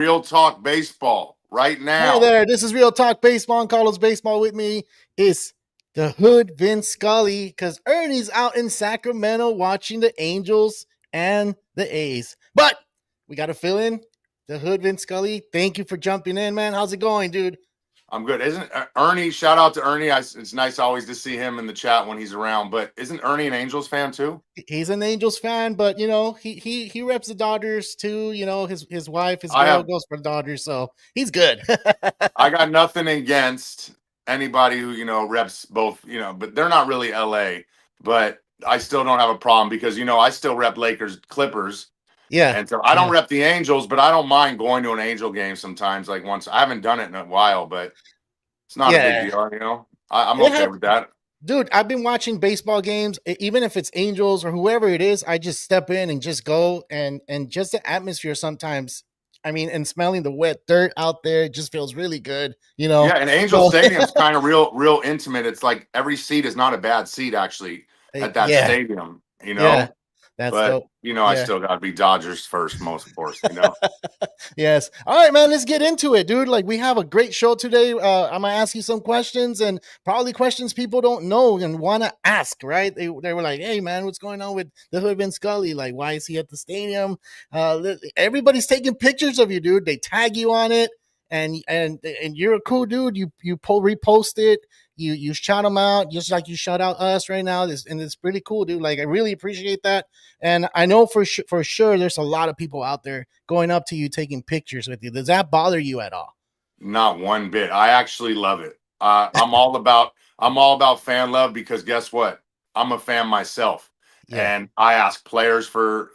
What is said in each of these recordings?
Real Talk Baseball right Hi now. there, this is Real Talk Baseball. Carlos Baseball with me is the Hood Vin Scully because Ernie's out in Sacramento watching the Angels and the A's. But we got to fill in the Hood Vin Scully. Thank you for jumping in, man. How's it going, dude? I'm good. Isn't Ernie? Shout out to Ernie. It's nice always to see him in the chat when he's around. But isn't Ernie an Angels fan too? He's an Angels fan, but he reps the Dodgers too. His wife, his I girl have. goes for the Dodgers, so he's good. I got nothing against anybody who reps both. But they're not really LA. But I still don't have a problem because I still rep Lakers, Clippers, Yeah, and so I don't yeah, rep the Angels. But I don't mind going to an Angel game sometimes. Like once, I haven't done it in a while, but it's not a big yeah. deal. I'm It okay had with that. Dude, I've been watching baseball games, even if it's Angels or whoever it is. I just step in and just go, and just the atmosphere sometimes. I mean, and smelling the wet dirt out there, it just feels really good, you know. Yeah, and Angel So Stadium's kind of real intimate. It's like every seat is not a bad seat actually at that yeah, stadium, yeah, that's But dope. I Yeah. still got to be Dodgers first, most of course. Yes. All right, man. Let's get into it, dude. Like we have a great show today. I'm gonna ask you some questions, and probably questions people don't know and want to ask. Right? They were like, "Hey, man, what's going on with the Hood Vin Scully? Like, why is he at the stadium? Everybody's taking pictures of you, dude. They tag you on it, and you're a cool dude. You repost it. You shout them out just like you shout out us right now. And it's pretty cool, dude. Like I really appreciate that. And I know for sure there's a lot of people out there going up to you taking pictures with you. Does that bother you at all? Not one bit. I actually love it. I'm all about fan love because guess what? I'm a fan myself, Yeah. and I ask players for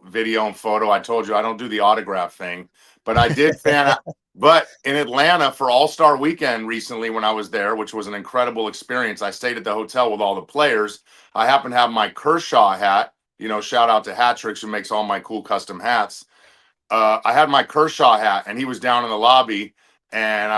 video and photo. I told you I don't do the autograph thing, but I did fan. But in Atlanta for All Star Weekend recently, when I was there, which was an incredible experience, I stayed at the hotel with all the players. I happen to have my Kershaw hat. Shout out to Hatrix who makes all my cool custom hats. I had my Kershaw hat, and he was down in the lobby, and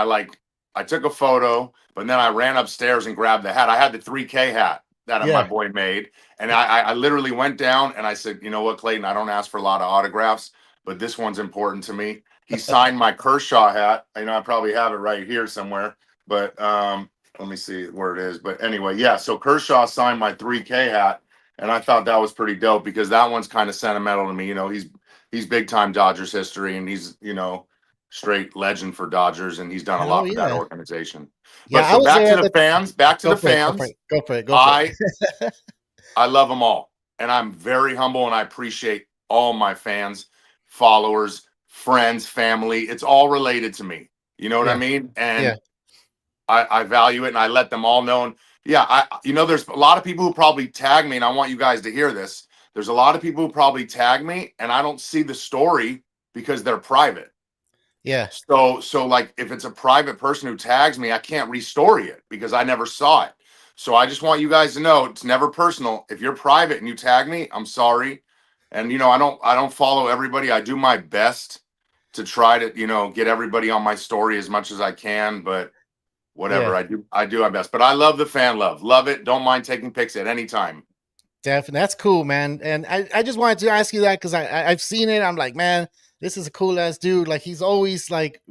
I took a photo, but then I ran upstairs and grabbed the hat. I had the 3K hat that my Yeah. boy made, and I literally went down and I said, you know what, Clayton, I don't ask for a lot of autographs, but this one's important to me. He signed my Kershaw hat. I probably have it right here somewhere, but let me see where it is. But anyway, yeah. So Kershaw signed my 3K hat, and I thought that was pretty dope because that one's kind of sentimental to me. He's big time Dodgers history, and he's straight legend for Dodgers, and he's done a Hell lot for that yeah. organization. But Yeah, I so was back there to at the the fans, back to go the for it, go for fans. it, go for it, go for I it. I love them all, and I'm very humble, and I appreciate all my fans, followers, friends, family. It's all related to me. You know what I Yeah, mean? yeah, And I value it, and I let them all know. And yeah, there's a lot of people who probably tag me, and I want you guys to hear this. There's a lot of people who probably tag me, and I don't see the story because they're private. yeah, So like if it's a private person who tags me, I can't restory it because I never saw it. So I just want you guys to know it's never personal. If you're private and you tag me, I'm sorry. And I don't follow everybody. I do my best to try to, get everybody on my story as much as I can, but yeah. whatever. I do my best. But I love the fan love. Love it. Don't mind taking pics at any time. Definitely, that's cool, man. And I just wanted to ask you that because I've seen it. I'm like, man, this is a cool ass dude. Like he's always like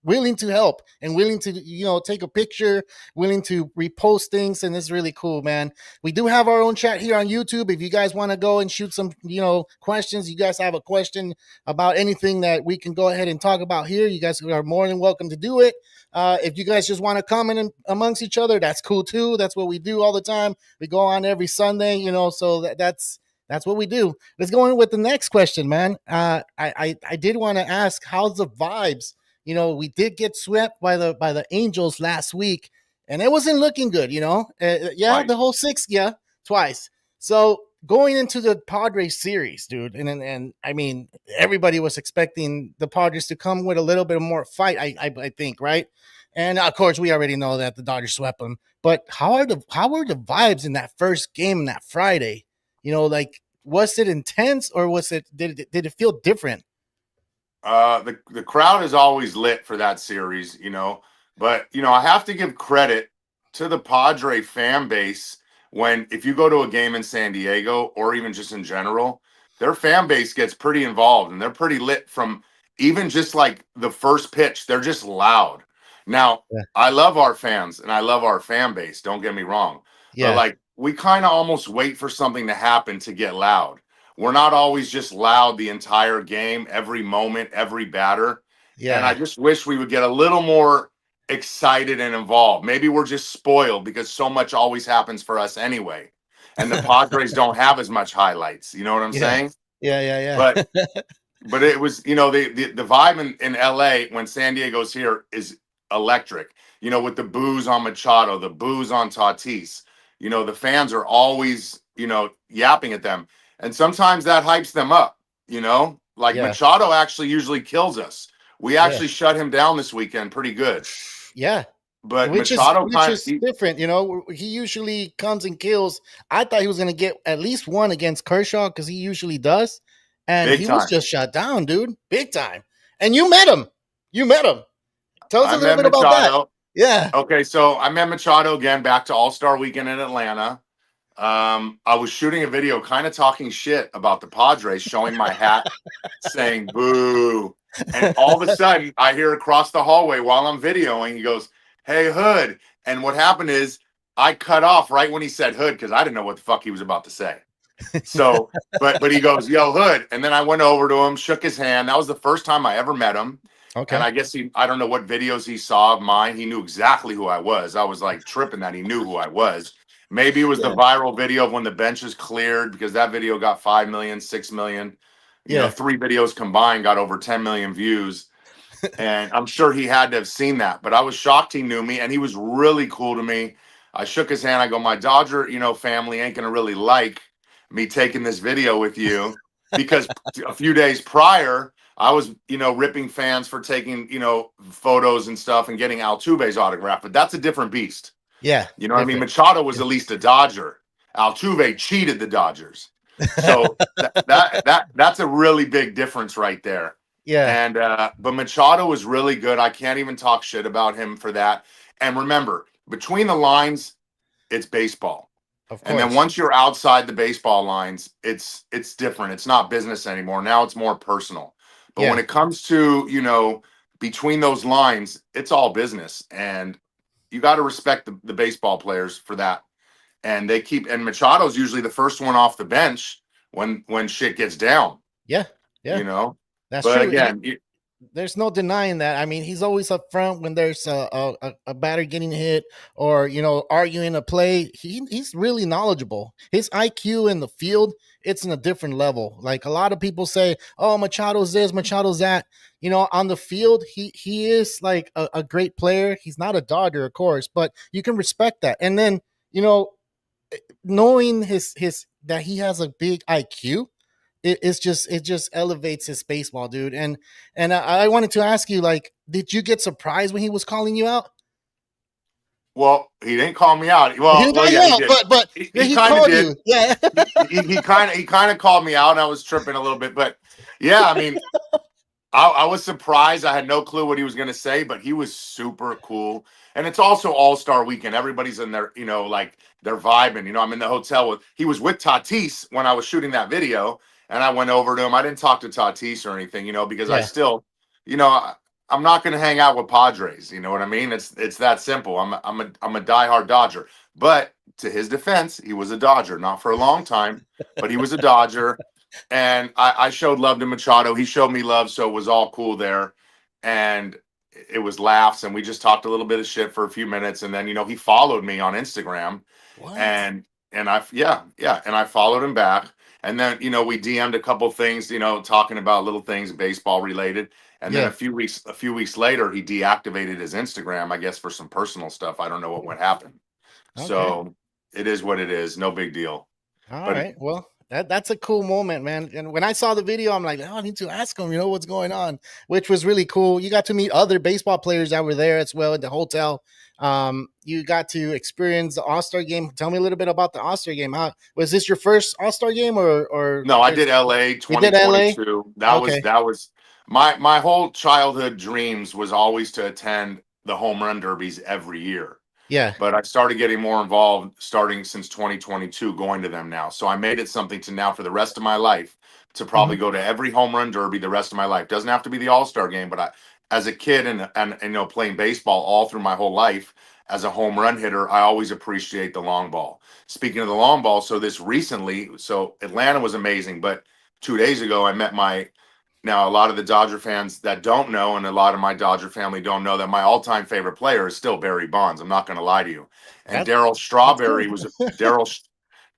willing to help and willing to take a picture, willing to repost things, and it's really cool, man. We do have our own chat here on YouTube. If you guys want to go and shoot some questions, you guys have a question about anything that we can go ahead and talk about here, you guys are more than welcome to do it. If you guys just want to comment amongst each other, that's cool too. That's what we do all the time. We go on every Sunday, so that's what we do. Let's go in with the next question, man. I did want to ask, how's the vibes? We did get swept by the Angels last week, and it wasn't looking good. Yeah, the Twice. whole six, yeah, twice. So going into the Padres series, dude, and I mean, everybody was expecting the Padres to come with a little bit more fight. I think, right? And of course, we already know that the Dodgers swept them. But how were the vibes in that first game, that Friday? Like, was it intense, or did it feel different? The crowd is always lit for that series, but I have to give credit to the Padre fan base when if you go to a game in San Diego or even just in general, their fan base gets pretty involved and they're pretty lit from even just like the first pitch, they're just loud. Now, Yeah. I love our fans and I love our fan base, don't get me wrong. But Yeah. like we kind of almost wait for something to happen to get loud. We're not always just loud the entire game, every moment, every batter. And I Yeah. just wish we would get a little more excited and involved. Maybe we're just spoiled because so much always happens for us anyway. And the Padres don't have as much highlights. You know what I'm Yeah. saying? Yeah. Yeah. But Yeah. it was, the vibe in LA when San Diego's here is electric. With the boos on Machado, the boos on Tatis. The fans are always, yapping at them. And sometimes that hypes them up, like Yeah. Machado actually usually kills us. We Yeah. actually shut him down this weekend pretty good. Yeah. But Which is Machado which kind of is different, he usually comes and kills. I thought he was going to get at least one against Kershaw because he usually does, and big he was time. just shut down, dude, big time. And you met him. You met him. Tell us I a little met bit about that. Machado. Yeah. Okay, so I met Machado again back to All-Star Weekend in Atlanta. I was shooting a video kind of talking shit about the Padres, showing my hat, saying boo. And all of a sudden, I hear across the hallway while I'm videoing, he goes, "Hey, Hood." And what happened is I cut off right when he said Hood because I didn't know what the fuck he was about to say. So, but he goes, "Yo, Hood." And then I went over to him, shook his hand. That was the first time I ever met him. And Okay. I guess I don't know what videos he saw of mine. He knew exactly who I was. I was like tripping that he knew who I was. Maybe it was the Yeah. viral video of when the benches cleared because that video got 5 million, 6 million. Yeah. Three videos combined got over 10 million views. And I'm sure he had to have seen that. But I was shocked he knew me and he was really cool to me. I shook his hand. I go, my Dodger, family ain't gonna really like me taking this video with you because a few days prior, I was, ripping fans for taking, photos and stuff and getting Altuve's autograph. But that's a different beast. Yeah. You know what I mean? Different. Machado was Yeah. at least a Dodger. Altuve cheated the Dodgers. So that's a really big difference right there. Yeah. And but Machado was really good. I can't even talk shit about him for that. And remember, between the lines, it's baseball. Of And then course. once you're outside the baseball lines, it's different. It's not business anymore. Now it's more personal. But when Yeah. it comes to, between those lines, it's all business. And you got to respect the baseball players for that. And and Machado's usually the first one off the bench when shit gets down, Yeah. you Yeah. know. That's But true. again, There's no denying that. I mean, he's always up front when there's a batter getting hit or arguing a play. He's really knowledgeable. His IQ in the field, it's in a different level. Like a lot of people say, "Oh, Machado's this, Machado's that." On the field, he is like a great player. He's not a Dodger, of course, but you can respect that. And then you know, knowing his that he has a big IQ, it just elevates his baseball, dude. And I wanted to ask you, like, did you get surprised when he was calling you out? well, he didn't call me out. He Well, didn't call you yeah, he out, did. but He he kind of called did. you. Yeah. He kind of called me out, and I was tripping a little bit. But yeah, I mean, I was surprised. I had no clue what he was going to say, but he was super cool. And it's also All Star Weekend. Everybody's in their, like they're vibing. I'm in the hotel with. He was with Tatis when I was shooting that video, and I went over to him. I didn't talk to Tatis or anything, because I Yeah. still, you know, I, I'm not going to hang out with Padres. You know what I mean? It's that simple. I'm a diehard Dodger. But to his defense, he was a Dodger, not for a long time, but he was a Dodger and I showed love to Machado. He showed me love, so it was all cool there. And it was laughs, and we just talked a little bit of shit for a few minutes, and then he followed me on Instagram, What? and yeah, and I followed him back, and then we DM'd a couple things, talking about little things baseball related, and then Yeah. a few weeks later he deactivated his Instagram, I guess for some personal stuff. I don't know what would happen. Okay. So it is what it is. No big deal. All But right. Well, that's a cool moment, man. And when I saw the video, I'm like, oh, I need to ask him, what's going on, which was really cool. You got to meet other baseball players that were there as well at the hotel. You got to experience the All Star game. Tell me a little bit about the All Star game. How was this your first All Star game, or no, I did LA you did LA? 2022. That was Okay. that was my whole childhood dreams was always to attend the home run derbies every year. Yeah. But I started getting more involved starting since 2022 going to them now. So I made it something to now for the rest of my life to probably go to every home run derby the rest of my life. Doesn't have to be the All-Star game, but as a kid and playing baseball all through my whole life as a home run hitter, I always appreciate the long ball. Speaking of the long ball, so Atlanta was amazing, but 2 days ago I met now a lot of the Dodger fans that don't know, and a lot of my Dodger family don't know, that my all-time favorite player is still Barry Bonds. I'm not going to lie to you. And That's cool.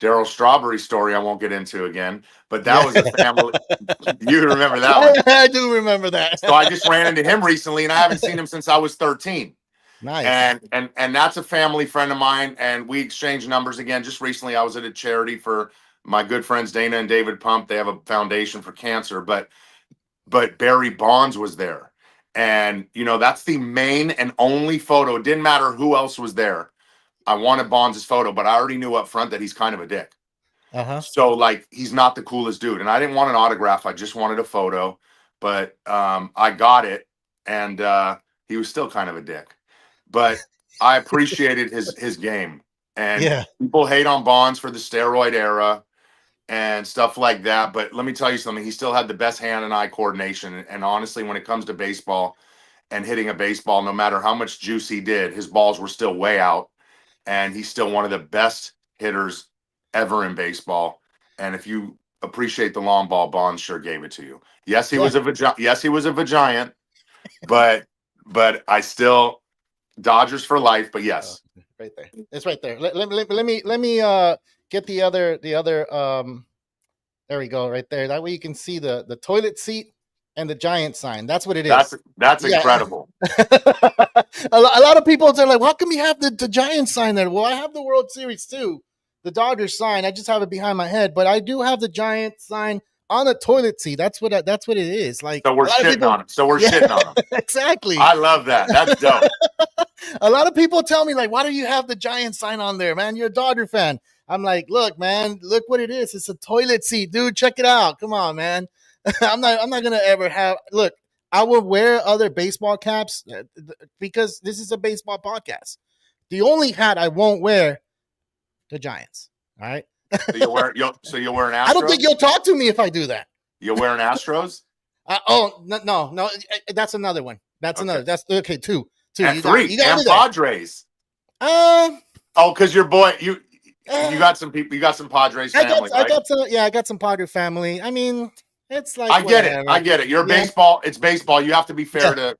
Daryl Strawberry story I won't get into again, but that Yeah. was a family. You remember that one. I do remember that. So I just ran into him recently, and I haven't seen him since I was 13. Nice. And that's a family friend of mine, and we exchanged numbers again. Just recently, I was at a charity for my good friends Dana and David Pump. They have a foundation for cancer, but Barry Bonds was there. And, that's the main and only photo. It didn't matter who else was there. I wanted Bonds' photo, but I already knew up front that he's kind of a dick. Uh-huh. So, he's not the coolest dude. And I didn't want an autograph. I just wanted a photo. But I got it, and he was still kind of a dick. But I appreciated his game. And people hate on Bonds for the steroid era and stuff like that. But let me tell you something. He still had the best hand and eye coordination. And honestly, when it comes to baseball and hitting a baseball, no matter how much juice he did, his balls were still way out. And he's still one of the best hitters ever in baseball. And if you appreciate the long ball, Bonds sure gave it to you. Yes, he was a Vagiant, but I still Dodgers for life. But yes, right there. It's right there. Let me get the other there we go, right there. That way you can see the toilet seat and the Giant sign. That's what it is. That's incredible. a lot of people are like, how come you have the Giant sign there? Well, I have the World Series too. The Dodgers sign. I just have it behind my head, but I do have the Giant sign on a toilet seat. That's what it is. Like, so we're shitting on him. Shitting on him. Exactly. I love that. That's dope. A lot of people tell me, like, why do you have the Giant sign on there, man? You're a Dodger fan. I'm like, look, man, look what it is. It's a toilet seat, dude. Check it out. Come on, man. I'm not gonna ever have. Look, I will wear other baseball caps because this is a baseball podcast. The only hat I won't wear, the Giants. All right. So you'll wear an Astros? I don't think you'll talk to me if I do that. You'll wear an Astros? No. That's another one. That's another. That's okay. Two. And three. And Padres. Because your boy, you got some people. You got some Padres family. I got some Padre family. I mean, it's like I get it. You're baseball. It's baseball. You have to be fair to.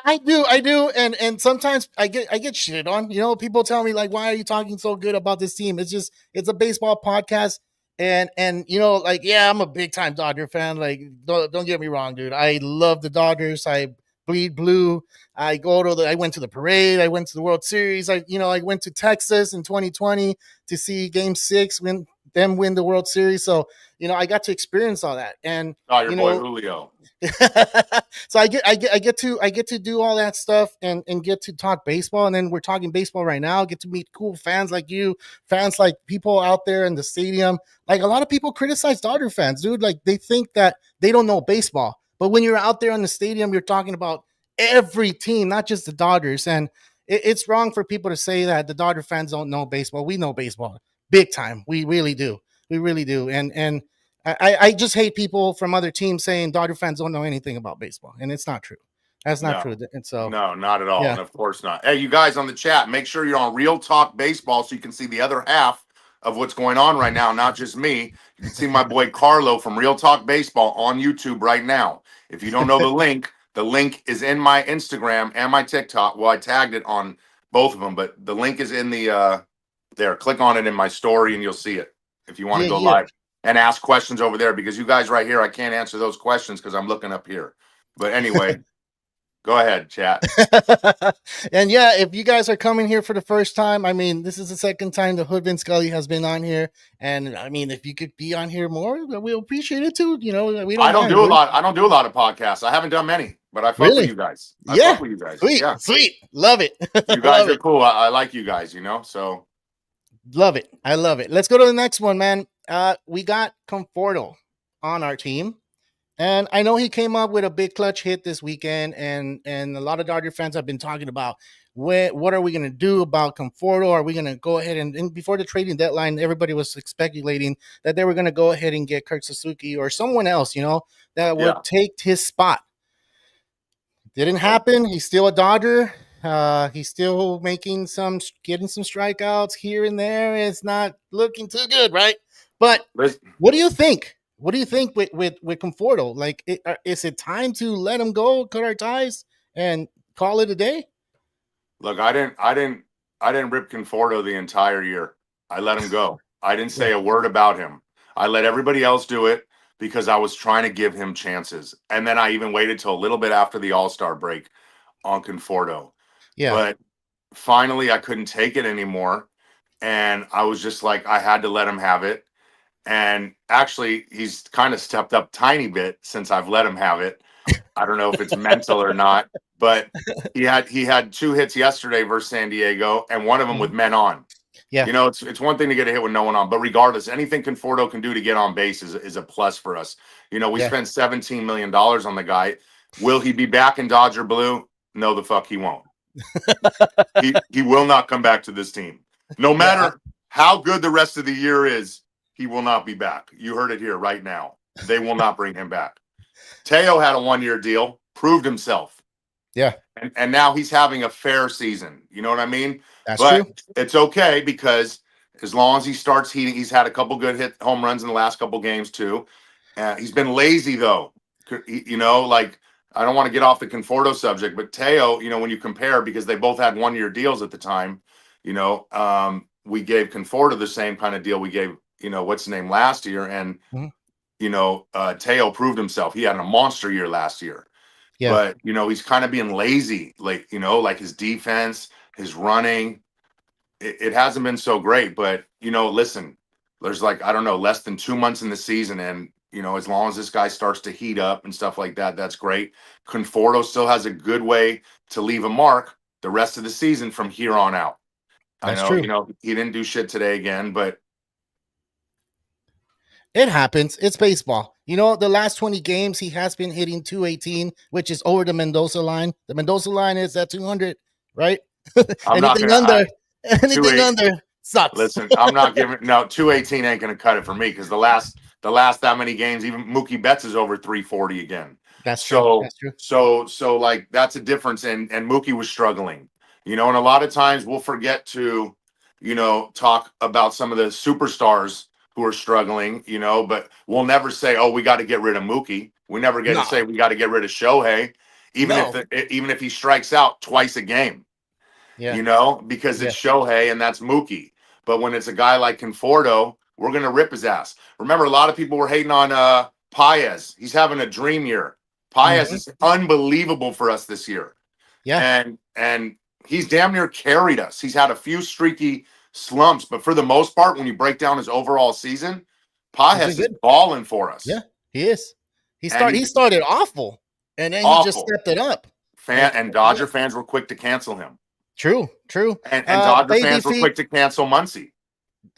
I do, and sometimes I get shit on. People tell me, like, why are you talking so good about this team? It's a baseball podcast, and I'm a big time Dodger fan. Like, don't get me wrong, dude. I love the Dodgers. I bleed blue. I went to the parade. I went to the World Series. I went to Texas in 2020 to see Game 6 win the World Series. So I got to experience all that. And your boy Julio. So I get to do all that stuff and get to talk baseball. And then we're talking baseball right now. Get to meet cool fans like you, fans like people out there in the stadium. Like, a lot of people criticize Dodger fans, dude. Like, they think that they don't know baseball. But when you're out there in the stadium, you're talking about every team, not just the Dodgers. And it's wrong for people to say that the Dodger fans don't know baseball. We know baseball big time. We really do. We really do. And I just hate people from other teams saying Dodger fans don't know anything about baseball. And it's not true. That's not true. And so no, not at all. Yeah. And of course not. Hey, you guys on the chat, make sure you're on Real Talk Baseball so you can see the other half of what's going on right now, not just me. You can see my boy Carlo from Real Talk Baseball on YouTube right now. If you don't know the link is in my Instagram and my TikTok. Well, I tagged it on both of them, but the link is in the there. Click on it in my story and you'll see it if you want to go live and ask questions over there, because you guys right here, I can't answer those questions because I'm looking up here. But anyway, go ahead, chat. And yeah, if you guys are coming here for the first time, I mean, this is the second time the Hood Vin Scully has been on here. And I mean, if you could be on here more, we'll appreciate it too. I don't do a lot of podcasts. I haven't done many, but I fuck with you guys. I fuck with you guys. Sweet. Love it. You guys are cool. I like you guys, so. Love it. I love it. Let's go to the next one, man. We got Conforto on our team. And I know he came up with a big clutch hit this weekend, and a lot of Dodger fans have been talking about what are we going to do about Conforto? Are we going to go ahead and before the trading deadline, everybody was speculating that they were going to go ahead and get Kurt Suzuki or someone else, that Yeah. would take his spot. Didn't Well, happen. He's still a Dodger. He's still getting some strikeouts here and there. It's not looking too good, right? But listen, what do you think? What do you think with Conforto? Like, is it time to let him go, cut our ties, and call it a day? look, I didn't rip Conforto the entire year. I let him go. I didn't Yeah, say a word about him. I let everybody else do it because I was trying to give him chances. And then I even waited till a little bit after the All-Star break on Conforto. yeah, But finally, I couldn't take it anymore. And I was just like, I had to let him have it. And actually, he's kind of stepped up tiny bit since I've let him have it. I don't know if it's mental or not, but he had two hits yesterday versus San Diego, and one of them with mhm, men on. yeah, It's one thing to get a hit with no one on, but regardless, anything Conforto can do to get on base is a plus for us. We yeah. spent $17 million on the guy. Will he be back in Dodger blue? No, the fuck he won't. He will not come back to this team. No Yeah, matter how good the rest of the year is, he will not be back. You heard it here right now. They will not bring him back. Teo had a 1 year deal, proved himself. yeah. And now he's having a fair season. You know what I mean? That's true. But it's okay because as long as he starts heating, he's had a couple good hit home runs in the last couple games too. He's been lazy though. Like I don't want to get off the Conforto subject, but Teo, when you compare because they both had 1 year deals at the time, we gave Conforto the same kind of deal we gave, what's his name last year, and Mhm. Teo proved himself. He had a monster year last year. Yeah, But he's kind of being lazy, like his defense, his running. It hasn't been so great. But listen, there's like I don't know, less than 2 months in the season, and as long as this guy starts to heat up and stuff like that, that's great. Conforto still has a good way to leave a mark the rest of the season from here on out. I that's know, true. he didn't do shit today again, but It happens. It's baseball. The last 20 games, he has been hitting 218, which is over the Mendoza line. The Mendoza line is at 200, right? I'm not anything gonna. under, Two anything eight. under sucks. Listen, I'm not giving no 218 ain't gonna cut it for me because the last that many games, even Mookie Betts is over 340 again. That's true. So That's true. so like that's a difference. And Mookie was struggling, and a lot of times we'll forget to, talk about some of the superstars who are struggling, but we'll never say, oh, we got to get rid of Mookie. We never get to No, say we got to get rid of Shohei, no. even if he strikes out twice a game, Yeah, because yeah. it's Shohei and that's Mookie. But when it's a guy like Conforto, we're gonna rip his ass. Remember, a lot of people were hating on Paez. He's having a dream year. Paez Hmm. is unbelievable for us this year, Yeah, and he's damn near carried us. He's had a few streaky slumps, but for the most part, when you break down his overall season, he's been Paez is good. balling for Yeah, us, he is. and He he's started awful, and then he just awful. stepped it up. And And yeah, Dodger fans were quick to cancel him, true, true. and Dodger Baby fans were feet. quick to cancel Muncy.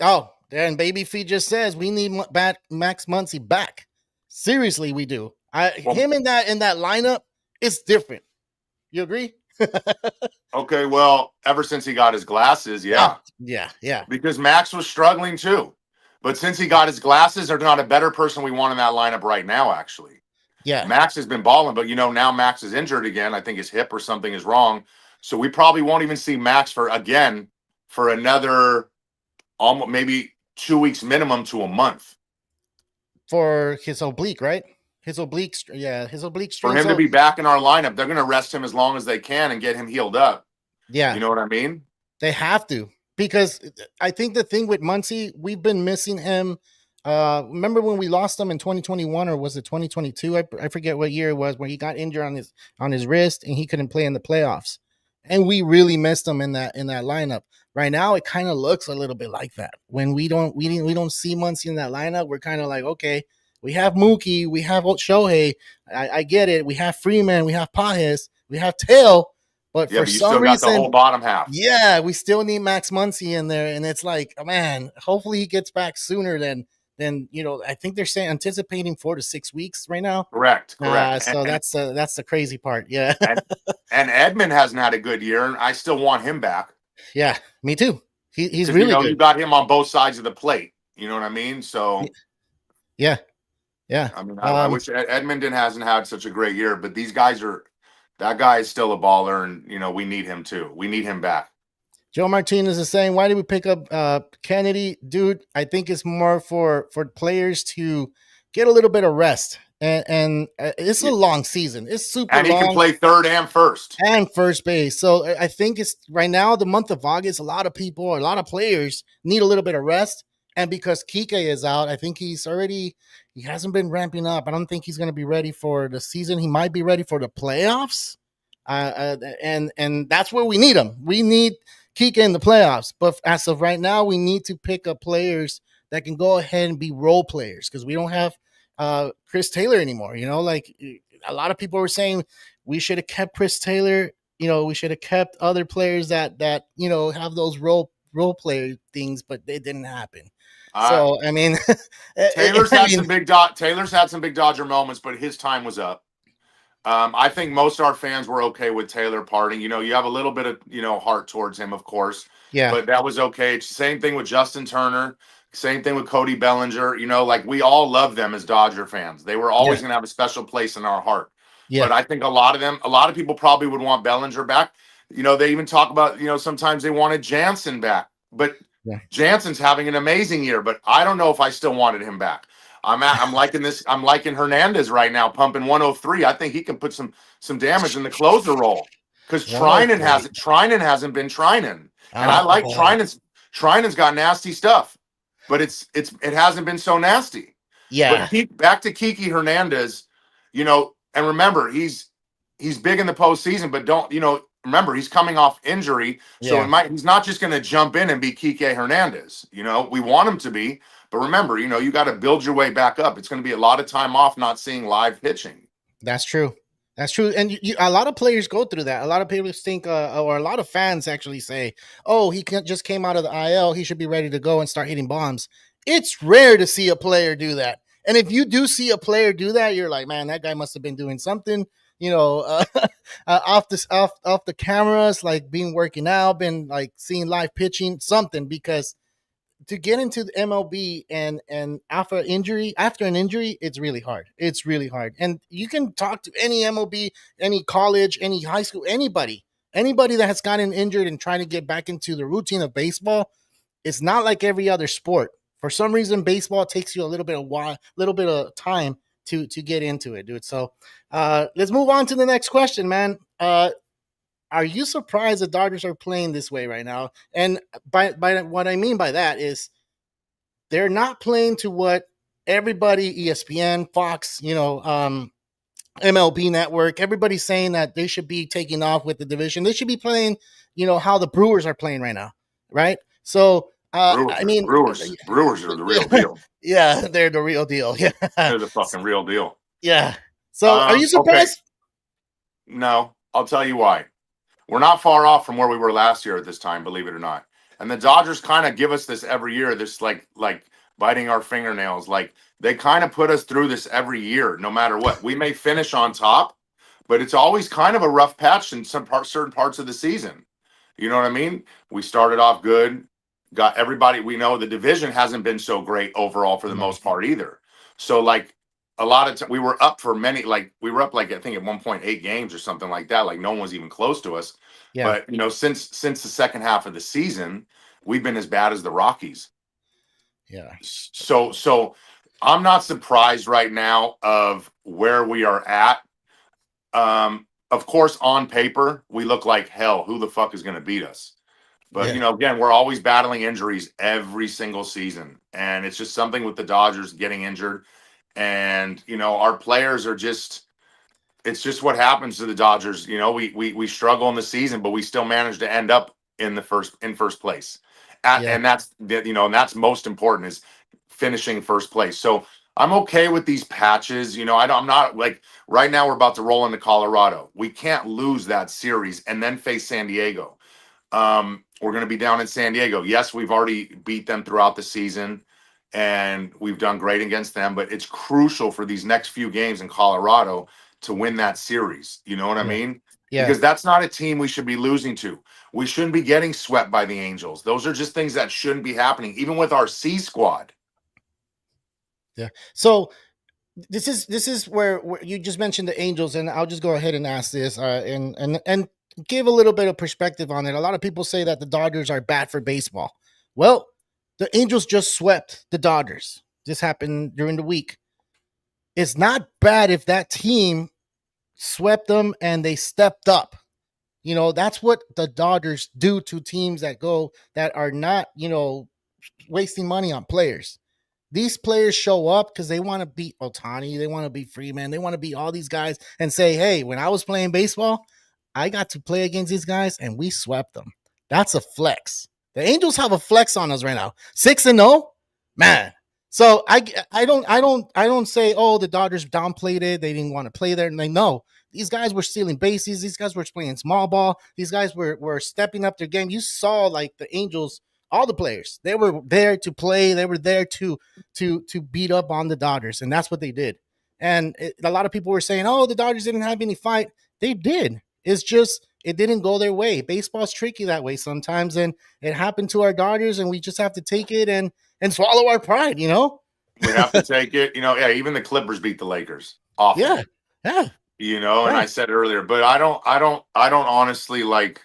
Oh, and Baby Feet just says we need Max Muncy back. Seriously, we do. Well, Him in that lineup, it's different. You agree? okay, well, ever since he got his glasses, Oh, yeah, yeah, yeah, because Max was struggling too. But since he got his glasses, there's not a better person we want in that lineup right now, actually. yeah. Max has been balling, but now Max is injured again. I think his hip or something is wrong. So we probably won't even see Max for another almost maybe 2 weeks minimum to a month. For his oblique, right? His oblique For strain. him to So be back in our lineup, they're gonna rest him as long as they can and get him healed up. You yeah, know what I mean? they have to because I think the thing with Muncie, we've been missing him. Remember when we lost him in 2021 or was it 2022? I forget what year it was where he got injured on his wrist and he couldn't play in the playoffs. And we really missed him in that lineup. Right now, it kind of looks a little bit like that. When we don't see Muncie in that lineup, we're kind of like, okay, we have Mookie, we have Shohei. I get it. We have Freeman, we have Pajes, we have Tail, but Yeah, for but you some still got the reason, whole bottom half. yeah, we still need Max Muncy in there, and it's like, man, hopefully he gets back sooner then I think they're saying anticipating 4 to 6 weeks right now. Correct, correct. So that's the crazy part. Yeah, And and Edmund hasn't had a good year, and I still want him back yeah, me too. He's because really you good. got him on both sides of the plate. You know what I mean? Y- So Yeah, yeah. I mean, I wish Edmonton hasn't had such a great year, but these guys are. That guy is still a baller, and we need him too. We need him back. Joe Martinez is saying, "Why did we pick up Kennedy, dude? I think it's more for players to get a little bit of rest, and it's a Yeah. long season. It's super And he can long, play third and first. and first base. So I think it's right now the month of August. A lot of people, a lot of players need a little bit of rest, and because Kike is out, I think he hasn't been ramping up. I don't think he's going to be ready for the season. He might be ready for the playoffs, and that's where we need him. We need Kike in the playoffs. But as of right now, we need to pick up players that can go ahead and be role players because we don't have Chris Taylor anymore. Like a lot of people were saying we should have kept Chris Taylor. We should have kept other players that have those role player things, but they didn't happen. Uh, So I mean, Taylor's I had mean, some Taylor's had some big Dodger moments, but his time was up. I think most of our fans were okay with Taylor parting. You have a little bit of heart towards him, of course, yeah, but that was okay. Same thing with Justin Turner. Same thing with Cody Bellinger. Like we all love them as Dodger fans. They were yeah, always going to have a special place in our heart. yeah, But I think a lot of people probably would want Bellinger back. They even talk about sometimes they wanted Jansen back, but yeah. Jansen's having an amazing year. But I don't know if I still wanted him back. I'm liking this. I'm liking Hernandez right now, pumping 103. I think he can put some damage in the closer role because 103. Trinan hasn't been Trinan, and I like Oh, Trinan's got nasty stuff, but it hasn't been so nasty. But yeah, back to Kiki Hernandez, and remember he's big in the postseason, but don't remember he's coming off injury, so yeah. he's not just going to jump in and be Kike Hernandez. We want him to be, but remember, you got to build your way back up. It's going to be a lot of time off not seeing live pitching. That's true. That's true. And a lot of players go through that. A lot of people think, or a lot of fans actually say, "Oh, just came out of the IL. He should be ready to go and start hitting bombs." It's rare to see a player do that. And if you do see a player do that, you're like, "Man, that guy must have been doing something." Off the cameras, like being working out, been like seeing live pitching, something because to get into the MLB and after an injury, it's really hard. It's really hard. And you can talk to any MLB, any college, any high school, anybody that has gotten injured and trying to get back into the routine of baseball. It's not like every other sport. For some reason, baseball takes you a little bit of time to get into it, dude. So let's move on to the next question, man. Are you surprised the Dodgers are playing this way right now? And by what I mean by that is they're not playing to what everybody, ESPN, Fox, MLB Network, everybody's saying that they should be taking off with the division. They should be playing, how the Brewers are playing right now, right? So, I mean, Brewers are the real deal. yeah, they're the real deal. Yeah, They're the fucking real deal. yeah. So, are you Okay, surprised? no, I'll tell you why. We're not far off from where we were last year at this time, believe it or not. And the Dodgers kind of give us this every year, this like biting our fingernails. Like they kind of put us through this every year, no matter what. We may finish on top, but it's always kind of a rough patch in certain parts of the season. You know what I mean? We started off good, got everybody. We know the division hasn't been so great overall for the No. most part either. So like a lot of we were up for many, like we were up like I think at 1.8 games or something like that. Like no one was even close to us. Yeah, But since the second half of the season, we've been as bad as the Rockies. yeah, So I'm not surprised right now of where we are at. Of course, on paper, we look like hell. Who the fuck is going to beat us? But yeah, again, we're always battling injuries every single season, and it's just something with the Dodgers getting injured, and our players are just. It's just what happens to the Dodgers. We struggle in the season, but we still manage to end up in first place. yeah, And that's most important is finishing first place. So I'm okay with these patches. I'm not like right now we're about to roll into Colorado. We can't lose that series and then face San Diego. We're going to be down in San Diego. Yes, we've already beat them throughout the season, and we've done great against them. But it's crucial for these next few games in Colorado to win that series. You know what I Yeah. mean? Yeah. Because that's not a team we should be losing to. We shouldn't be getting swept by the Angels. Those are just things that shouldn't be happening, even with our C squad. Yeah. So this is where you just mentioned the Angels, and I'll just go ahead and ask this, and give a little bit of perspective on it. A lot of people say that the Dodgers are bad for baseball. Well, the Angels just swept the Dodgers. This happened during the week. It's not bad if that team swept them and they stepped up. That's what the Dodgers do to teams that are not, wasting money on players. These players show up because they want to beat Otani, they want to beat Freeman, they want to beat all these guys and say, hey, when I was playing baseball, I got to play against these guys and we swept them. That's a flex. The Angels have a flex on us right now. 6-0, man. So I don't say, oh, the Dodgers downplayed it. They didn't want to play there. And they know these guys were stealing bases. These guys were playing small ball. These guys were stepping up their game. You saw like the Angels, all the players, they were there to play. They were there to beat up on the Dodgers, and that's what they did. And a lot of people were saying, "Oh, the Dodgers didn't have any fight." They did. It's just it didn't go their way. Baseball's tricky that way sometimes, and it happened to our Dodgers, and we just have to take it and swallow our pride. We have to take it. Yeah, even the Clippers beat the Lakers often. Yeah, yeah, And yeah, I said earlier, but I don't honestly like.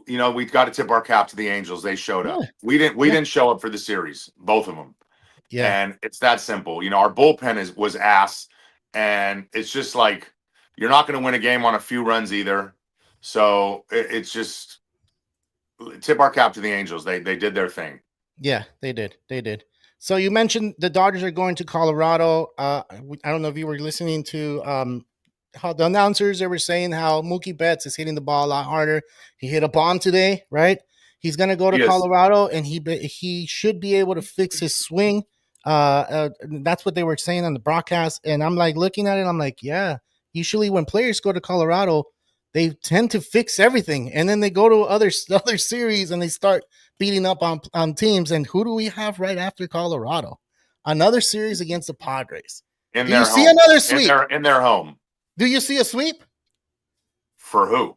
We've got to tip our cap to the Angels. They showed yeah, up. We didn't show up for the series, both of them, yeah, and it's that simple. Our bullpen was ass, and it's just like you're not going to win a game on a few runs either. So it's just tip our cap to the Angels. They did their thing. yeah. They did. They did. So you mentioned the Dodgers are going to Colorado. I don't know if you were listening to how the announcers, they were saying how Mookie Betts is hitting the ball a lot harder. He hit a bomb today, right? He's going to go to Yes, Colorado, and he should be able to fix his swing. That's what they were saying on the broadcast, and I'm like looking at it. I'm like, yeah. Usually, when players go to Colorado, they tend to fix everything, and then they go to other series and they start beating up on teams. And who do we have right after Colorado? Another series against the Padres. in Do you their see home, another in sweep? their in their home. Do you see a sweep For who?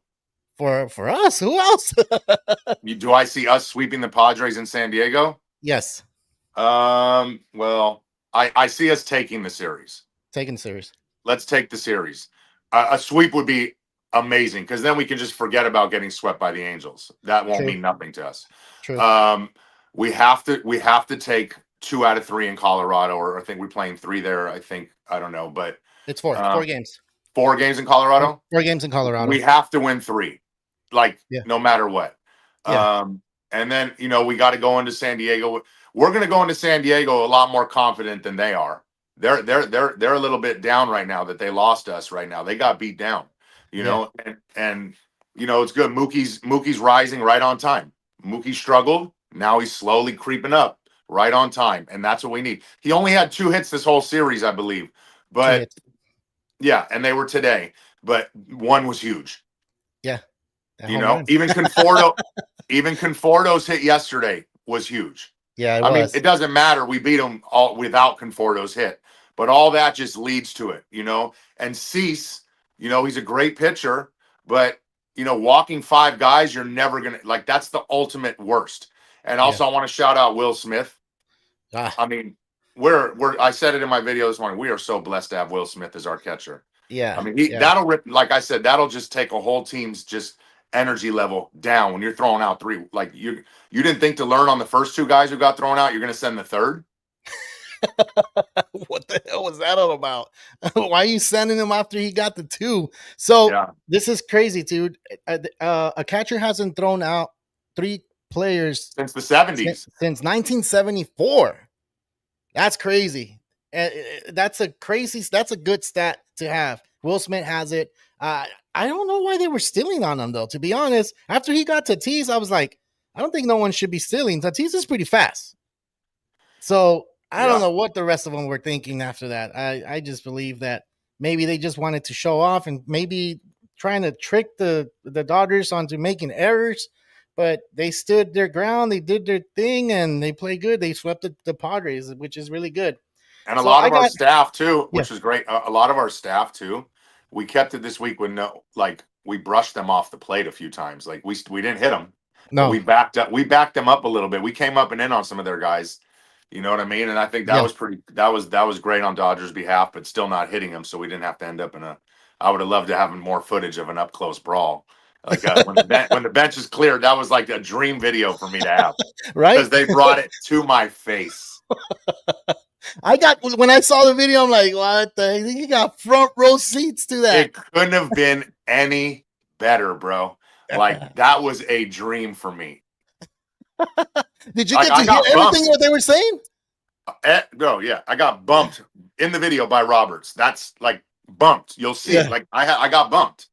for us? Who else? Do I see us sweeping the Padres in San Diego? Yes, Well, I see us taking the series. taking series. Let's take the series. A sweep would be amazing because then we can just forget about getting swept by the Angels. That won't True, mean nothing to us. true. Um, we have to take 2 out of 3 in Colorado, or I think we're playing 3 there. I don't know, but It's four uh, four games. 4 games in Four, Colorado. four games in We Colorado. have to win 3, like Yeah, no matter what. yeah, And then we got to go into San Diego. We're going to go into San Diego a lot more confident than they are. They're a little bit down right now that they lost us right now. They got beat down, yeah, and it's good. Mookie's rising right on time. Mookie struggled. Now he's slowly creeping up right on time, and that's what we need. He only had 2 hits this whole series, I believe, two but hits. yeah, and they were today, but one was huge. Yeah, that home run. Even Conforto's hit yesterday was huge. Yeah, it I mean, was. it doesn't matter. We beat them all without Conforto's hit, but all that just leads to it. And Cease, he's a great pitcher, but walking 5 guys, you're never gonna like. That's the ultimate worst. And Yeah. also, I want to shout out Will Smith. Ah, I mean, we're. I said it in my video this morning. We are so blessed to have Will Smith as our catcher. I yeah, mean, yeah. that'll rip. Like I said, that'll just take a whole team's just energy level down when you're throwing out 3. Like you didn't think to learn on the first 2 guys who got thrown out. You're going to send the third. What the hell was that all about? Why are you sending him after he got the 2? So Yeah, this is crazy, dude. A catcher hasn't thrown out 3 players since the since, '70s. since 1974. That's crazy. That's a good stat to have. Will Smith has it. I don't know why they were stealing on him though. To be honest, after he got Tatis, I was like, I don't think no one should be stealing. Tatis is pretty fast. So I don't Yeah, know what the rest of them were thinking after that. I just believe that maybe they just wanted to show off and maybe trying to trick the Dodgers onto making errors. but they stood their ground. They did their thing, and they played good. They swept the Padres, which is really good. And a So lot I of our got staff too, yeah, which is great. A lot of our staff too, we kept it this week with no, like we brushed them off the plate a few times. Like we didn't hit them, but no, we backed them up a little bit. We came up and in on some of their guys. You know what I mean? And I think that yeah. was that was great on Dodgers' behalf, but still not hitting them, so we didn't have to end up in a. I would have loved to have more footage of an up close brawl. Like when the bench is cleared, that was like a dream video for me to have Right? because they brought it to my face. I got when I saw the video, I'm like, what the heck? You got front row seats to that. It couldn't have been any better, bro. Like that was a dream for me. Did you Like get to I hear got everything bumped. that they were saying? No, yeah, I got bumped in the video by Roberts. That's like bumped. You'll see. Yeah. Like I got bumped.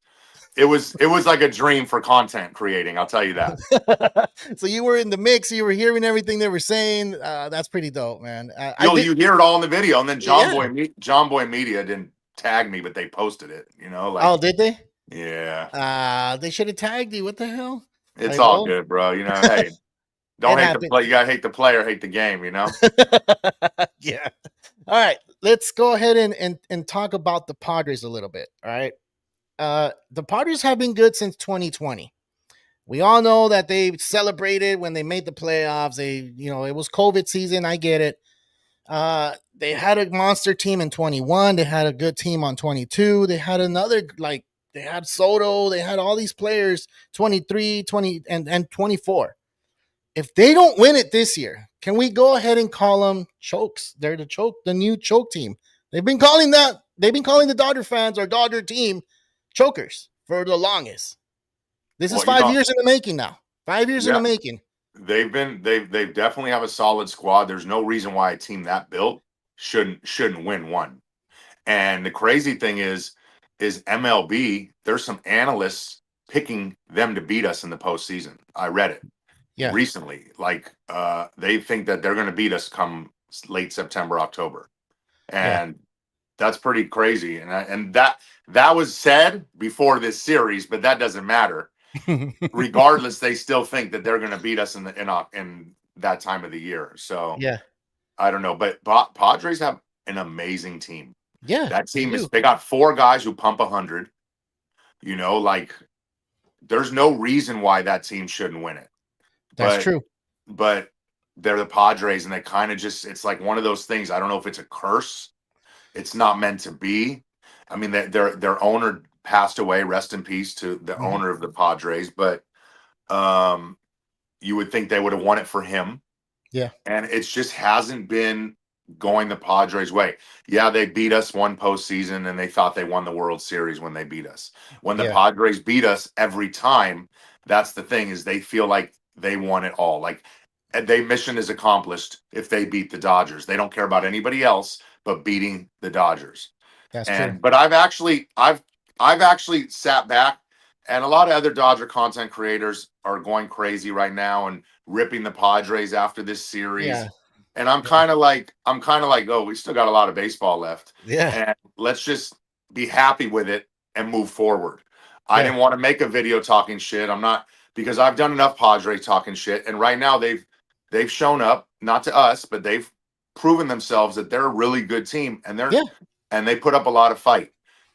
It was like a dream for content creating. I'll tell you that. So you were in the mix. You were hearing everything they were saying. That's pretty dope, man. I did. You hear it all in the video, and then Yeah. John Boy Media didn't tag me, but they posted it. You know, Oh, like did they? yeah, They should have tagged you. What the hell? it's Like, all well, good, bro. You know, hey, don't it hate the happened. play. You gotta hate the player, hate the game. You know. Yeah. All right. Let's go ahead and talk about the Padres a little bit. All right. The Padres have been good since 2020. We all know that they celebrated when they made the playoffs. It was COVID season. I get it. They had a monster team in 21. They had a good team on 22. They had another, like, they had Soto. They had all these players, 23, 20, and 24. If they don't win it this year, can we go ahead and call them chokes? They're the new choke team. They've been calling the Dodger fans or Dodger team chokers for the longest. This is Well, you 5 know, years in the making now. 5 years in the yeah, making. they've definitely have a solid squad. There's no reason why a team that built shouldn't win one. And the crazy thing is MLB. There's some analysts picking them to beat us in the postseason. I read it Yeah, recently. Like they think that they're going to beat us come late September, October, yeah. and that's pretty crazy. And that was said before this series, but that doesn't matter. Regardless, they still think that they're going to beat us in that time of the year. So Yeah, I don't know, but Padres have an amazing team. yeah. That They team is do. they got four guys who pump 100. You know, like there's no reason why that team shouldn't win it. That's But true. but they're the Padres, and they kind of just it's like one of those things. I don't know if it's a curse. It's not meant to be. I mean, their owner passed away. Rest in peace to the Mhm. owner of the Padres. But um, you would think they would have won it for him, Yeah, and it just hasn't been going the Padres' way. Yeah, they beat us one postseason, and they thought they won the World Series when they beat us. When the yeah, Padres beat us every time, that's the thing is they feel like they won it all. Like and they mission is accomplished if they beat the Dodgers. They don't care about anybody else but beating the Dodgers. that's true. And but I've actually sat back and a lot of other Dodger content creators are going crazy right now and ripping the Padres after this series. Yeah, And yeah, I'm kind of like, oh, we still got a lot of baseball left. yeah, And let's just be happy with it and move forward. I yeah, didn't want to make a video talking shit. I'm not because I've done enough Padres talking shit. And right now they've shown up, not to us, but they've proven themselves that they're a really good team yeah. and they put up a lot of fight.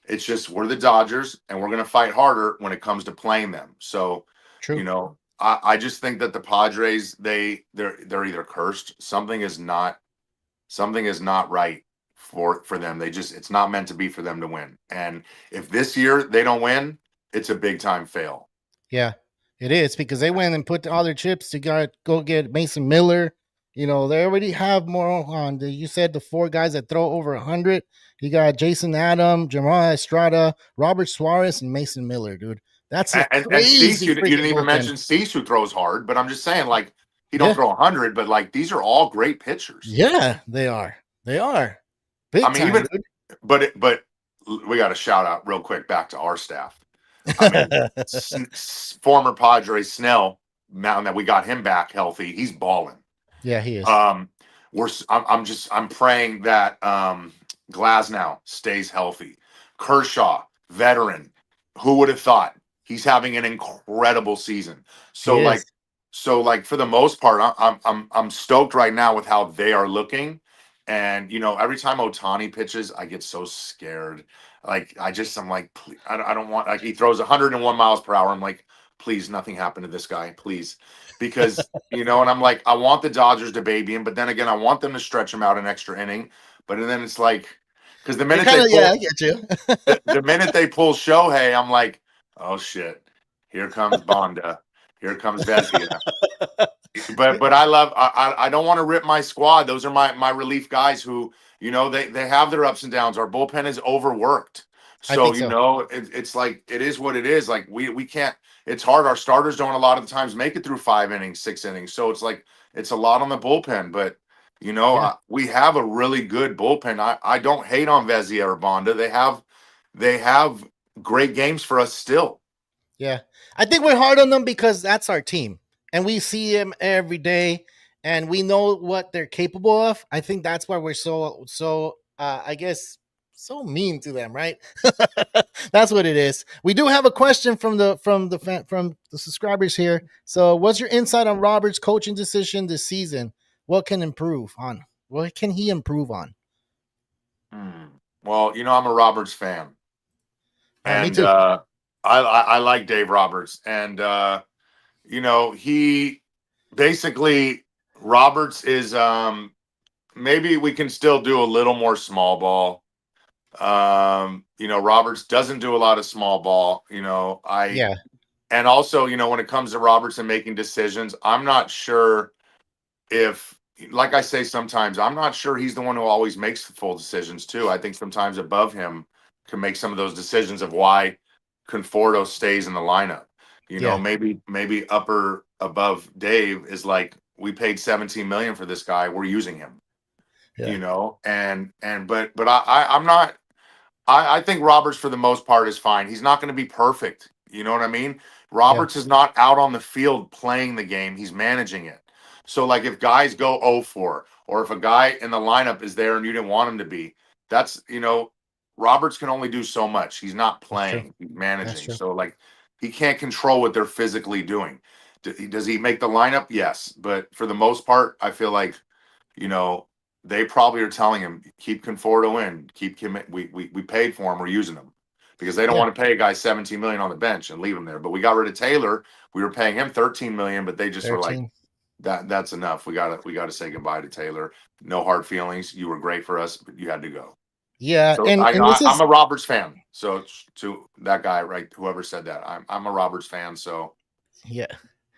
It's just we're the Dodgers and we're going to fight harder when it comes to playing them. So, you True. know, I just think that the Padres they're either cursed. Something is not right for them. They just it's not meant to be for them to win. And if this year they don't win, it's a big time fail. Yeah, it is because they went and put all their chips to go get Mason Miller. They already have more on. You said the four guys that throw over 100. You got Jason Adam, Jamal Estrada, Robert Suarez, and Mason Miller, dude. That's a And Cease, crazy you didn't freaking even bullpen. mention Cease who throws hard, but I'm just saying like he don't Yeah, throw 100, but like these are all great pitchers. yeah, they are. They are I big mean, time, even but we got to shout out real quick back to our staff. I mean, dude. former Padre Snell, now that we got him back healthy, he's balling. Yeah, he is. Um, I'm praying that Glasnow stays healthy. Kershaw, veteran, who would have thought he's having an incredible season. He So like is. So like for the most part, I'm stoked right now with how they are looking. And every time Otani pitches, I get so scared. Like I'm like, please, I don't want, like, he throws 101 miles per hour. I'm like, please, nothing happened to this guy, please, because and I'm like, I want the Dodgers to baby him, but then again, I want them to stretch him out an extra inning. But then it's like, because the It minute kind they of, yeah, pull I get you. the minute they pull Shohei, I'm like, oh shit, here comes Bonda, here comes Vezia. But I don't want to rip my squad. Those are my relief guys who they have their ups and downs. Our bullpen is overworked, I so think so. it's like it is what it is. Like we can't. It's hard. Our starters don't a lot of the times make it through 5 innings, 6 innings. So it's like it's a lot on the bullpen. But Yeah, we have a really good bullpen. I don't hate on Vezia or Bonda. They have great games for us still. yeah. I think we're hard on them because that's our team, and we see them every day, and we know what they're capable of. I think that's why we're so. I guess so mean to them, right? That's what it is. We do have a question from the subscribers here. So, what's your insight on Robert's coaching decision this season? What can improve on? What can he improve on? Hmm. Well, I'm a Roberts fan. Me And too. I like Dave Roberts, and he basically Roberts is maybe we can still do a little more small ball. Roberts doesn't do a lot of small ball. I Yeah, and also when it comes to Roberts and making decisions, I'm not sure if, like I say sometimes, I'm not sure he's the one who always makes the full decisions too. I think sometimes above him can make some of those decisions of why Conforto stays in the lineup. yeah, Maybe upper above Dave is like, we paid 17 million for this guy, we're using him. yeah, But I'm not. I think Roberts, for the most part, is fine. He's not going to be perfect. You know what I mean? yeah. Roberts is not out on the field playing the game. He's managing it. So, like, if guys go 0-4, or if a guy in the lineup is there and you didn't want him to be, that's, Roberts can only do so much. He's not That's true. playing, he's That's managing. true. So, like, he can't control what they're physically doing. Does he make the lineup? Yes. But for the most part, I feel like, you know, they probably are telling him, keep Conforto in, keep him. We paid for him, we're using him, because they don't Yeah, want to pay a guy 17 million on the bench and leave him there. But we got rid of Taylor. We were paying him 13 million, but they just were like, 13. that's enough. We gotta say goodbye to Taylor. No hard feelings. You were great for us, but you had to go. Yeah, So and this I'm is a Roberts fan. So to that guy, right, whoever said that, I'm a Roberts fan. So yeah.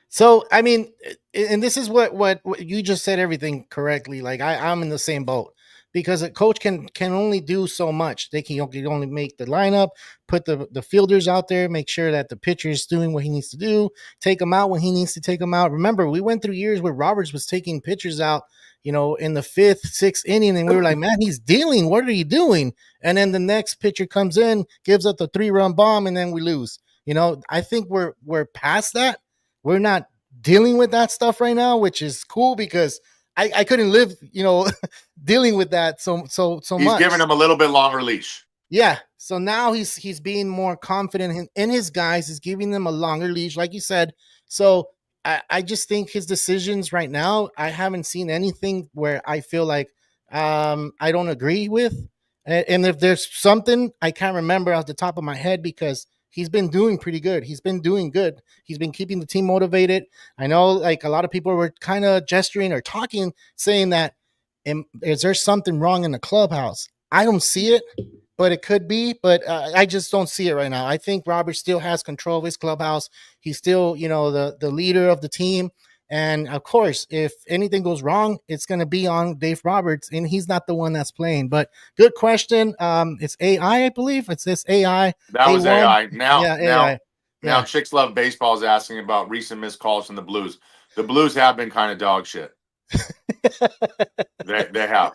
So I mean, and this is what you just said everything correctly. Like I'm in the same boat because a coach can only do so much. They can only make the lineup, put the fielders out there, make sure that the pitcher is doing what he needs to do, take them out when he needs to take them out. Remember, we went through years where Roberts was taking pitchers out, in the fifth, sixth inning, and we were like, man, he's dealing. What are you doing? And then the next pitcher comes in, gives up the 3-run bomb, and then we lose. I think we're past that. We're not dealing with that stuff right now, which is cool because I couldn't live, dealing with that so he's much. giving him a little bit longer leash. Yeah. So now he's being more confident in his guys, is giving them a longer leash, like you said. So I just think his decisions right now, I haven't seen anything where I feel like I don't agree with. And if there's something, I can't remember off the top of my head because he's been doing pretty good. He's been doing good. He's been keeping the team motivated. I know like a lot of people were kind of gesturing or talking, saying that is there something wrong in the clubhouse? I don't see it, but it could be. But I just don't see it right now. I think Robert still has control of his clubhouse. He's still, the leader of the team. And of course, if anything goes wrong, it's going to be on Dave Roberts, and he's not the one that's playing. But good question. It's AI, I believe. It's this AI That was A1. AI. Now, Yeah, now, AI. now, Yeah. Chicks Love Baseball is asking about recent missed calls from the Blues. The Blues have been kind of dog shit. They have.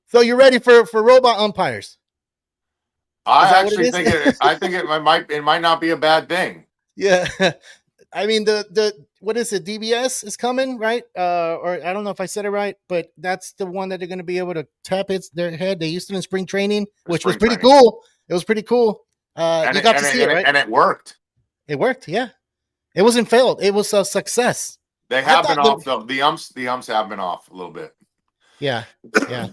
So you're ready for robot umpires? Is I that what it actually is? think it. I think it might not be a bad thing. Yeah. I mean the what is it? DBS is coming, right? Or I don't know if I said it right, but that's the one that they're going to be able to tap their head. They used it in spring training, For which was spring pretty training, cool. It was pretty cool. and You it, got and to it, see and it, it, right? and it worked. It worked. Yeah, it wasn't failed. It was a success. They I have thought been off though. The umps have been off a little bit. yeah, yeah.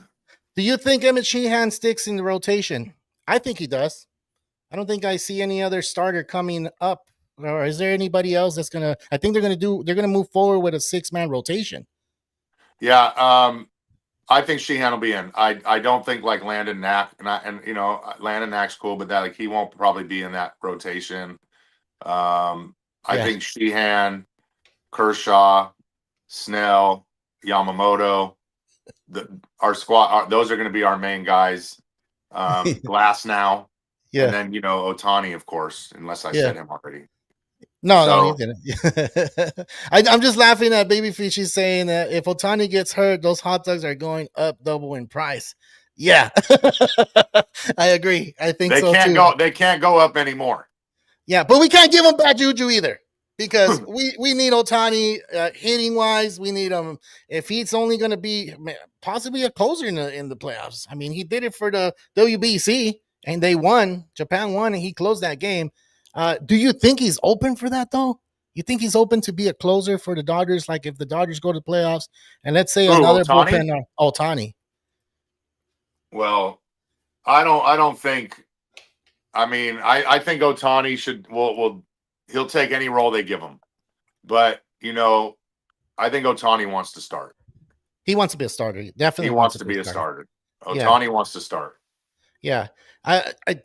Do you think Emmett Sheehan sticks in the rotation? I think he does. I don't think I see any other starter coming up. Or is there anybody else that's gonna? I think they're gonna move forward with a 6-man rotation. Yeah, I think Sheehan will be in. I don't think like Landon Knack and Landon Knack's cool, but that like he won't probably be in that rotation. I Yeah, think Sheehan, Kershaw, Snell, Yamamoto, our squad. Those are going to be our main guys. Glass now, and yeah, then Otani, of course, unless I yeah. said him already. No, no, you So didn't. I'm just laughing at Baby Fishy saying that if Otani gets hurt, those hot dogs are going up double in price. Yeah, I agree. I think they so can't too. go. They can't go up anymore. Yeah, but we can't give him bad juju either because we need Otani hitting wise. We need him if he's only going to be possibly a closer in the playoffs. I mean, he did it for the WBC and they won. Japan won and he closed that game. Do you think he's open for that though? You think he's open to be a closer for the Dodgers? Like if the Dodgers go to the playoffs and let's say Who, another Otani? bullpen Otani. Well, I don't. I don't think. I mean, I think Otani will he'll take any role they give him. But I think Otani wants to start. He wants to be a starter. He He definitely wants wants to to be a be a starter. starter. Yeah. Otani wants to start. Yeah.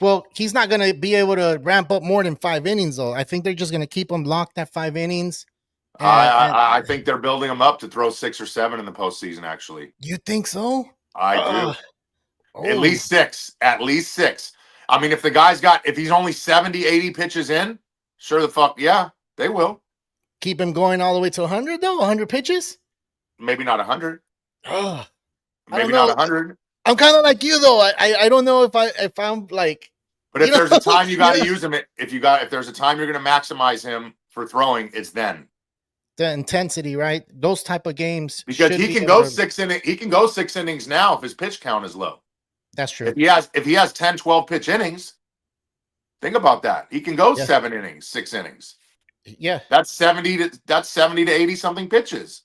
Well, he's not going to be able to ramp up more than 5 innings, though. I think they're just going to keep him locked at 5 innings. I think they're building him up to throw 6 or 7 in the postseason. Actually, You think so? I do. At Oh, least 6. At least 6. I mean, if he's only 70, 80 pitches in, sure the fuck yeah, they will. keep him going all the way to 100, though? 100 pitches? Maybe not 100. Oh, I don't Maybe not know. 100. I'm kind of like you, though. I don't know if I'm like, But if there's a time you got to yeah, use him, if there's a time you're going to maximize him for throwing, it's then. the intensity, right? Those type of games Because should he be can able go to. 6 innings. He can go 6 innings now if his pitch count is low. That's true. If he has 10, 12 pitch innings, think about that. He can go Yeah. 7 innings, 6 innings. Yeah. That's 70 to 80 something pitches.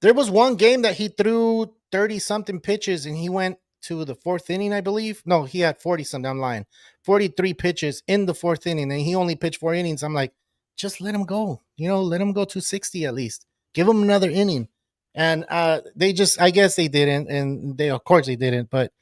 There was one game that he threw 30 something pitches and he went to the 4th inning, I believe. No, he had 40 something down the line, 43 pitches in the 4th inning, and he only pitched 4 innings. I'm like, just let him go. Let him go to 60 at least. Give him another inning. And I guess they didn't. And of course, they didn't. But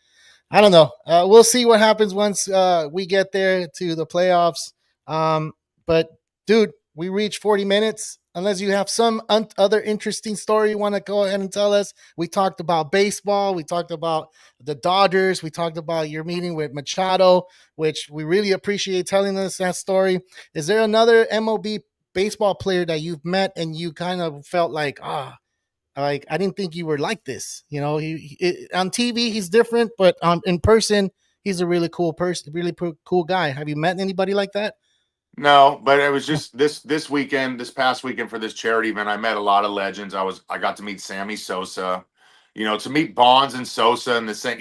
I don't know. We'll see what happens once we get there to the playoffs. But dude, we reached 40 minutes. Unless you have some other interesting story you want to go ahead and tell us. We talked about baseball. We talked about the Dodgers. We talked about your meeting with Machado, which we really appreciate telling us that story. Is there another MLB baseball player that you've met and you kind of felt like, like I didn't think you were like this? On TV he's different, but in person he's a really cool person, really cool guy. Have you met anybody like that? No, but it was just this past weekend for this charity event. I met a lot of legends. I got to meet Sammy Sosa, to meet Bonds and Sosa and the same.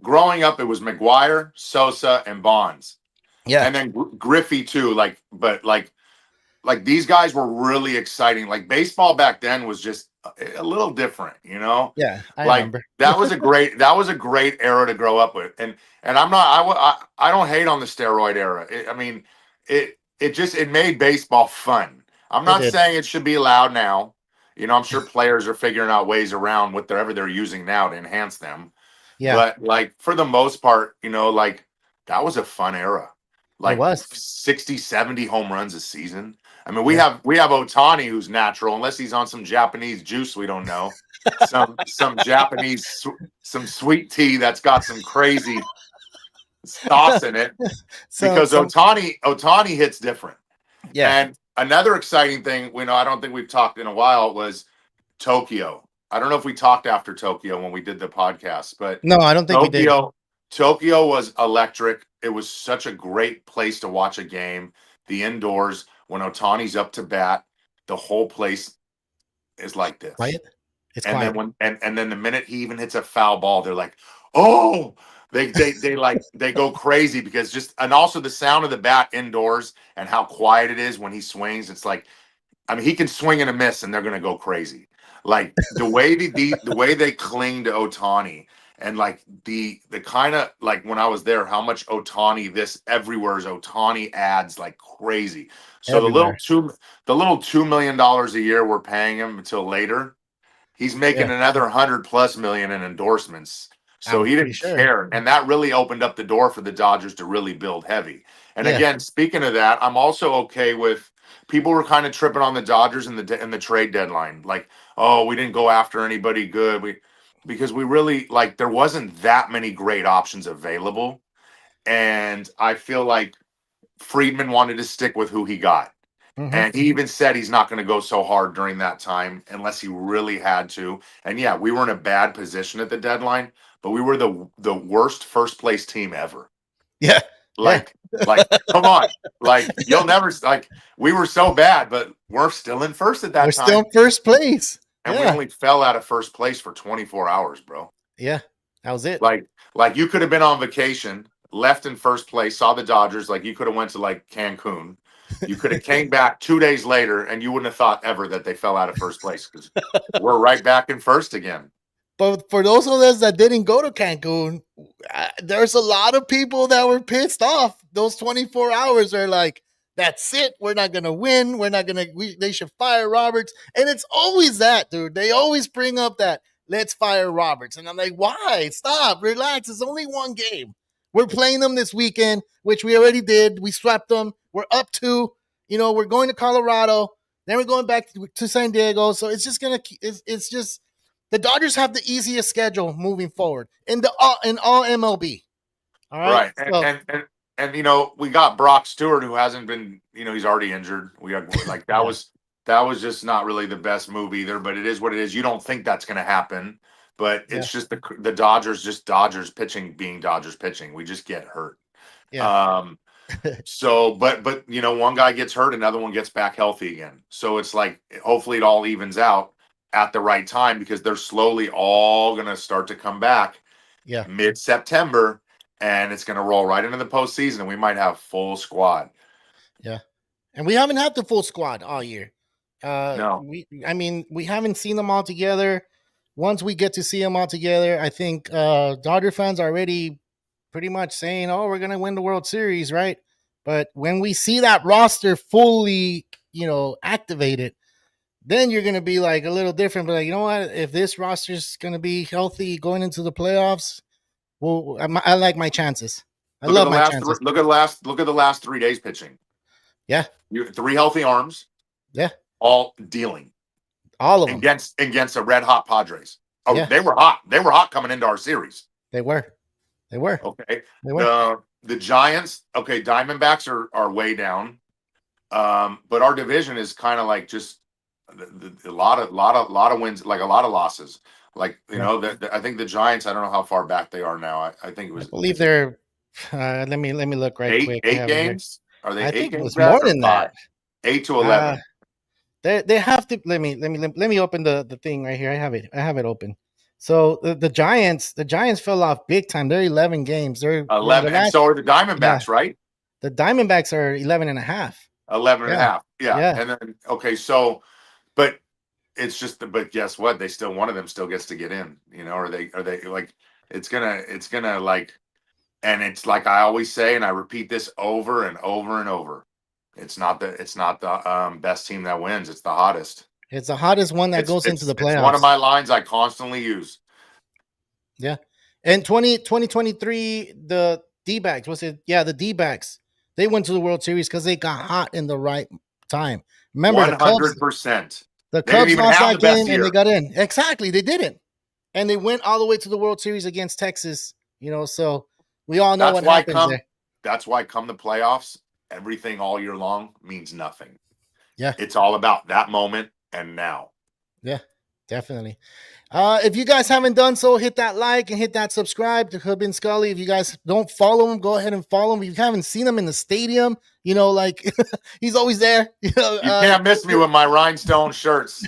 Growing up, it was McGuire, Sosa, and Bonds, Yeah, and then Griffey too. Like these guys were really exciting. Like baseball back then was just a little different, yeah, I Like remember. that was a great era to grow up with. And I don't hate on the steroid era. It made baseball fun. I'm It not did. saying it should be allowed now. I'm sure players are figuring out ways around whatever they're using now to enhance them. Yeah, But like for the most part, like that was a fun era. it Like was. 60, 70 home runs a season. I mean, we Yeah. have Otani who's natural, unless he's on some Japanese juice we don't know. Some Japanese some sweet tea that's got some crazy sauce in it. So, Because Otani hits different. yeah. And another exciting thing, I don't think we've talked in a while, was Tokyo. I don't know if we talked after Tokyo when we did the podcast, but No, I don't think we did. Tokyo was electric. It was such a great place to watch a game. The indoors, when Otani's up to bat, the whole place is like this. Quiet. It's And quiet. then then the minute he even hits a foul ball, they're like, oh, they go crazy and also the sound of the bat indoors and how quiet it is when he swings. It's like I mean, he can swing and a miss, and they're going to go crazy. Like the way they cling to Otani, and like the kind of like when I was there, how much Otani this everywhere's Otani ads like crazy. So everywhere. the little $2 million a year we're paying him until later, he's making Yeah, another 100+ million in endorsements. So I'm he pretty didn't sure. care. And that really opened up the door for the Dodgers to really build heavy. And Yeah. again, speaking of that, I'm also okay with people were kind of tripping on the Dodgers in the trade deadline. Like, oh, we didn't go after anybody good. Because we really like there wasn't that many great options available. And I feel like Friedman wanted to stick with who he got. Hmm. And he even said he's not going to go so hard during that time unless he really had to. And yeah, we were in a bad position at the deadline, but we were the worst first place team ever. Yeah. Yeah. Like, come on. Like, you'll never like we were so bad, but we're still in first at We're that still time. in first place. And we Yeah. only fell out of first place for 24 hours, bro. Yeah. That was it. Like you could have been on vacation, left in first place, saw the Dodgers, like you could have went to like Cancun. You could have came back 2 days later, and you wouldn't have thought ever that they fell out of first place because we're right back in first again. But for those of us that didn't go to Cancun, there's a lot of people that were pissed off. Those 24 hours are like, that's it. We're not gonna win. We're not gonna. They should fire Roberts, and it's always that, dude. They always bring up that let's fire Roberts, and I'm like, why? Stop, relax. It's only one game. We're playing them this weekend, which we already did. We swept them. We're up two. We're going to Colorado. Then we're going back to San Diego. So it's just gonna. It's just the Dodgers have the easiest schedule moving forward in all MLB. All right, Right. And so and and, and we got Brock Stewart who hasn't been, he's already injured. We got like yeah, that was just not really the best move either, but it is what it is. You don't think that's going to happen, but yeah, it's just the Dodgers just Dodgers pitching being Dodgers pitching. We just get hurt. yeah, Um so but one guy gets hurt, another one gets back healthy again. So it's like hopefully it all evens out at the right time because they're slowly all going to start to come back yeah, mid-September, and it's going to roll right into the postseason. And we might have full squad. yeah. And we haven't had the full squad all year. No, I mean, we haven't seen them all together. Once we get to see them all together, I think Dodger fans are already pretty much saying, "Oh, we're gonna win the World Series," right? But when we see that roster fully, activated, then you're gonna be like a little different. But like, you know what? If this roster's gonna be healthy going into the playoffs, well, I like my chances. I look at love the my last chances. look at the last 3 days pitching. Yeah, Three healthy arms, yeah, all dealing all of them. against a red hot Padres. Oh, Yeah, they were hot. They were hot coming into our series. they were. They were. Okay, They were. the Giants. Okay, Diamondbacks are way down. But our division is kind of like just a lot of wins, like a lot of losses. Like Yeah. I think the Giants. I don't know how far back they are now. I think it I was believe is it they're. Let me look right eight quick. I eight have it here. games? Are they I eight think it games was back more or than five? that. 8 to Uh 11. they have to let me open the thing right here. I have it. I have it open. So the Giants fell off big time. They're 11 games. They're the 11, and last. so are the Yeah, Diamondbacks, right? the Diamondbacks are 11 and a half. 11 and a Yeah, half. Yeah, yeah, and then okay, so but it's just but guess what? They still one of them still gets to get in. Or they like it's gonna like. And it's like I always say, and I repeat this over and over and over. It's not the best team that wins. It's the hottest. it's the hottest one that It's goes into it's the it's one of playoffs. my lines I constantly use. Yeah, and 2023 the D-backs was it? Yeah, the D-backs they went to the World Series because they got hot in the right time. Remember One the Cubs. hundred percent. The They didn't Cubs even lost have that the best game and they year. got in. Exactly, they didn't, and they went all the way to the World Series against Texas. So we all know That's what why happens come there. that's why come the playoffs, everything all year long means nothing. Yeah, It's all about that moment and now. yeah, definitely. If you guys haven't done so, hit that like and hit that subscribe to Hood Vin Scully. If you guys don't follow him, go ahead and follow him. If you haven't seen him in the stadium, like he's always there. You can't miss me with my rhinestone shirts.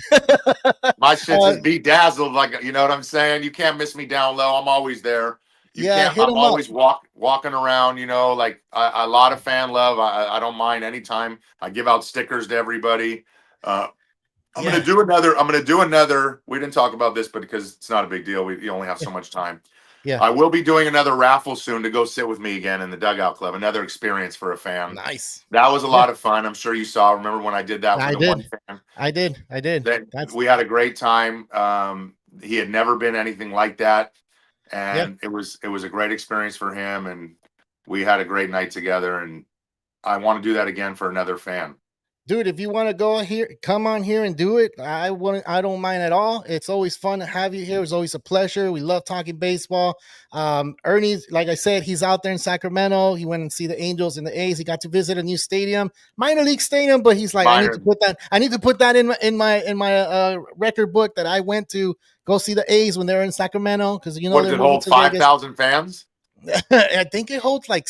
My shit's uh, just bedazzled, like you know what I'm saying. You can't miss me down low. I'm always there. You yeah, can't. hit I'm him up. always walking around. Like a lot of fan love. I don't mind anytime. I give out stickers to everybody. Uh, I'm Yeah. gonna do another. I'm gonna do another. We didn't talk about this, but because it's not a big deal, you only have Yeah. so much time. Yeah. I will be doing another raffle soon to go sit with me again in the dugout club. Another experience for a fan. Nice. That was a Yeah. lot of fun. I'm sure you saw. Remember when I did that for I the one did. fan? I did. I did. That That's we had a great time. He had never been anything like that, yeah. and it was a great experience for him. And we had a great night together. And I want to do that again for another fan. Dude, if you want to go here, come on here and do it. I don't mind at all. It's always fun to have you here. It's always a pleasure. We love talking baseball. Ernie's, like I said, he's out there in Sacramento. He went and see the Angels and the A's. He got to visit a new stadium, minor league stadium, but he's like, I need to Minor. put that. I need to put that in my record book that I went to go see the A's when they were in Sacramento because What does they're it moving hold? to Vegas. 5,000 fans? I think it holds like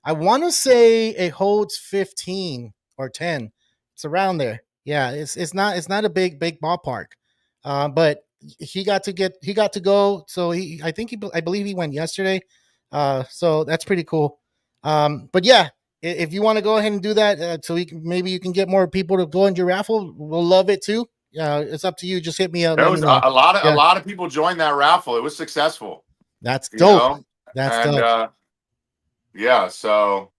I want to say it holds 15 or 10. It's around there. Yeah, it's not a big ballpark. But he got to go. So I believe he went yesterday. So that's pretty cool. But yeah, if you want to go ahead and do that, so maybe you can get more people to go in your raffle, we'll love it too. It's up to you. Just hit me up. There Let me was know. a Yeah, lot of people joined that raffle. It was successful, that's you dope. know, That's and dope. yeah. So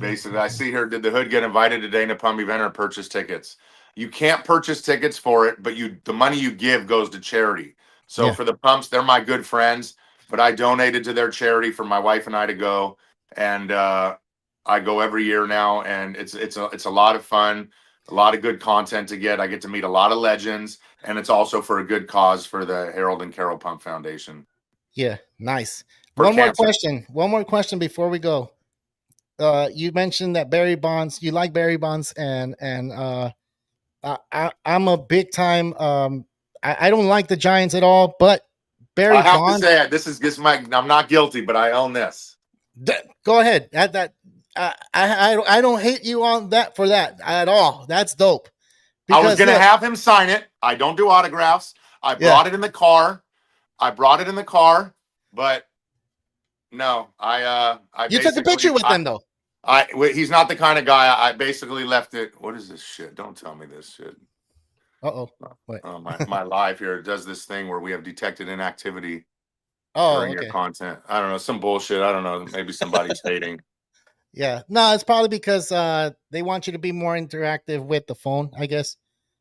basically, I see here. Did the Hood get invited to Dana Pump event or purchase tickets? You can't purchase tickets for it, but the money you give goes to charity. So Yeah, for the Pumps, they're my good friends, but I donated to their charity for my wife and I to go, and I go every year now, and it's a lot of fun, a lot of good content to get. I get to meet a lot of legends, and it's also for a good cause for the Harold and Carol Pump Foundation yeah, nice. for One more cancer. question. One more question before we go. You mentioned that Barry Bonds. You like Barry Bonds, and I'm a big time. I don't like the Giants at all, but I Barry have to Bonds. say it. This my. I'm not guilty, but I own this. Go ahead. I don't hate you on that for that at all. That's dope. I was Because gonna look, have him sign it. I don't do autographs. I yeah, brought it in the car. But no, I you took a picture basically with them though. he's not the kind of guy. I basically left it. What is this shit? Don't tell me this shit. Oh, what? My live here does this thing where we have detected inactivity Oh, during your okay. content. I don't know, some bullshit. I don't know. Maybe somebody's hating. Yeah, no, it's probably because they want you to be more interactive with the phone. I guess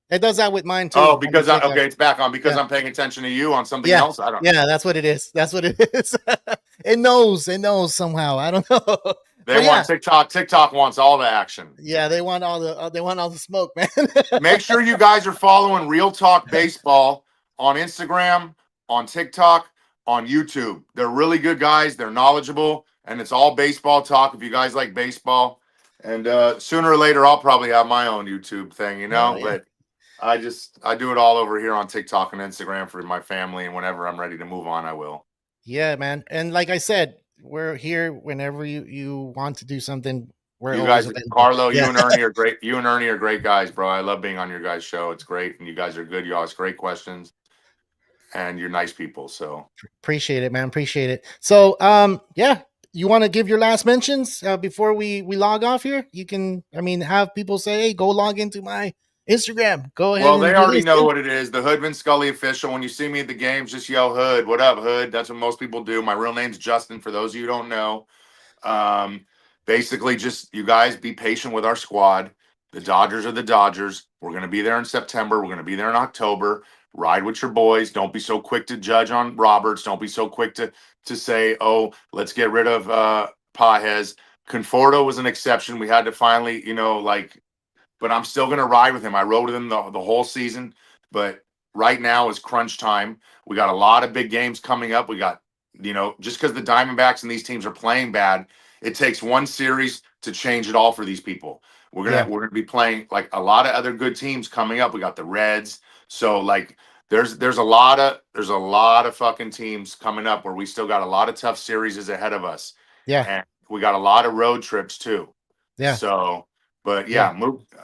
it does that with mine too Oh, on the because TikTok. okay, it's back on because Yeah, I'm paying attention to you on something yeah, else. I don't. yeah. That's what it is. That's what it is. It knows. It knows somehow. I don't know. They But yeah, want TikTok. TikTok wants all the action. yeah. They want all the smoke, man. Make sure you guys are following Real Talk Baseball on Instagram, on TikTok, on YouTube. They're really good guys. They're knowledgeable, and it's all baseball talk. If you guys like baseball, and sooner or later, I'll probably have my own YouTube thing, Oh yeah, But I do it all over here on TikTok and Instagram for my family, and whenever I'm ready to move on, I will. yeah, man. And like I said, we're here whenever you want to do something. We're You always guys, available. Carlo, Yeah, you and Ernie are great. You and Ernie are great guys, bro. I love being on your guys' show. It's great, and you guys are good. You ask great questions, and you're nice people. So appreciate it, man. Appreciate it. So, yeah, you want to give your last mentions before we log off here? You can, I mean, have people say, "Hey, go log into my Instagram." Go ahead well, they and do already this. know Yeah, what it is. The Hood Vin Scully official. When you see me at the games, just yell Hood. What up, Hood? That's what most people do. My real name's Justin. For those of you who don't know, um, basically, just you guys be patient with our squad. The Dodgers are the Dodgers. We're going to be there in September. We're going to be there in October. Ride with your boys. Don't be so quick to judge on Roberts. Don't be so quick to say, oh, let's get rid of Pajes. Conforto was an exception. We had to finally, but I'm still going to ride with him. I rode with him the whole season, but right now is crunch time. We got a lot of big games coming up. We got, just because the Diamondbacks and these teams are playing bad, it takes one series to change it all for these people. yeah, We're gonna be playing like a lot of other good teams coming up. We got the Reds, so like there's a lot of fucking teams coming up where we still got a lot of tough series ahead of us, yeah, and we got a lot of road trips too. yeah, So, but yeah.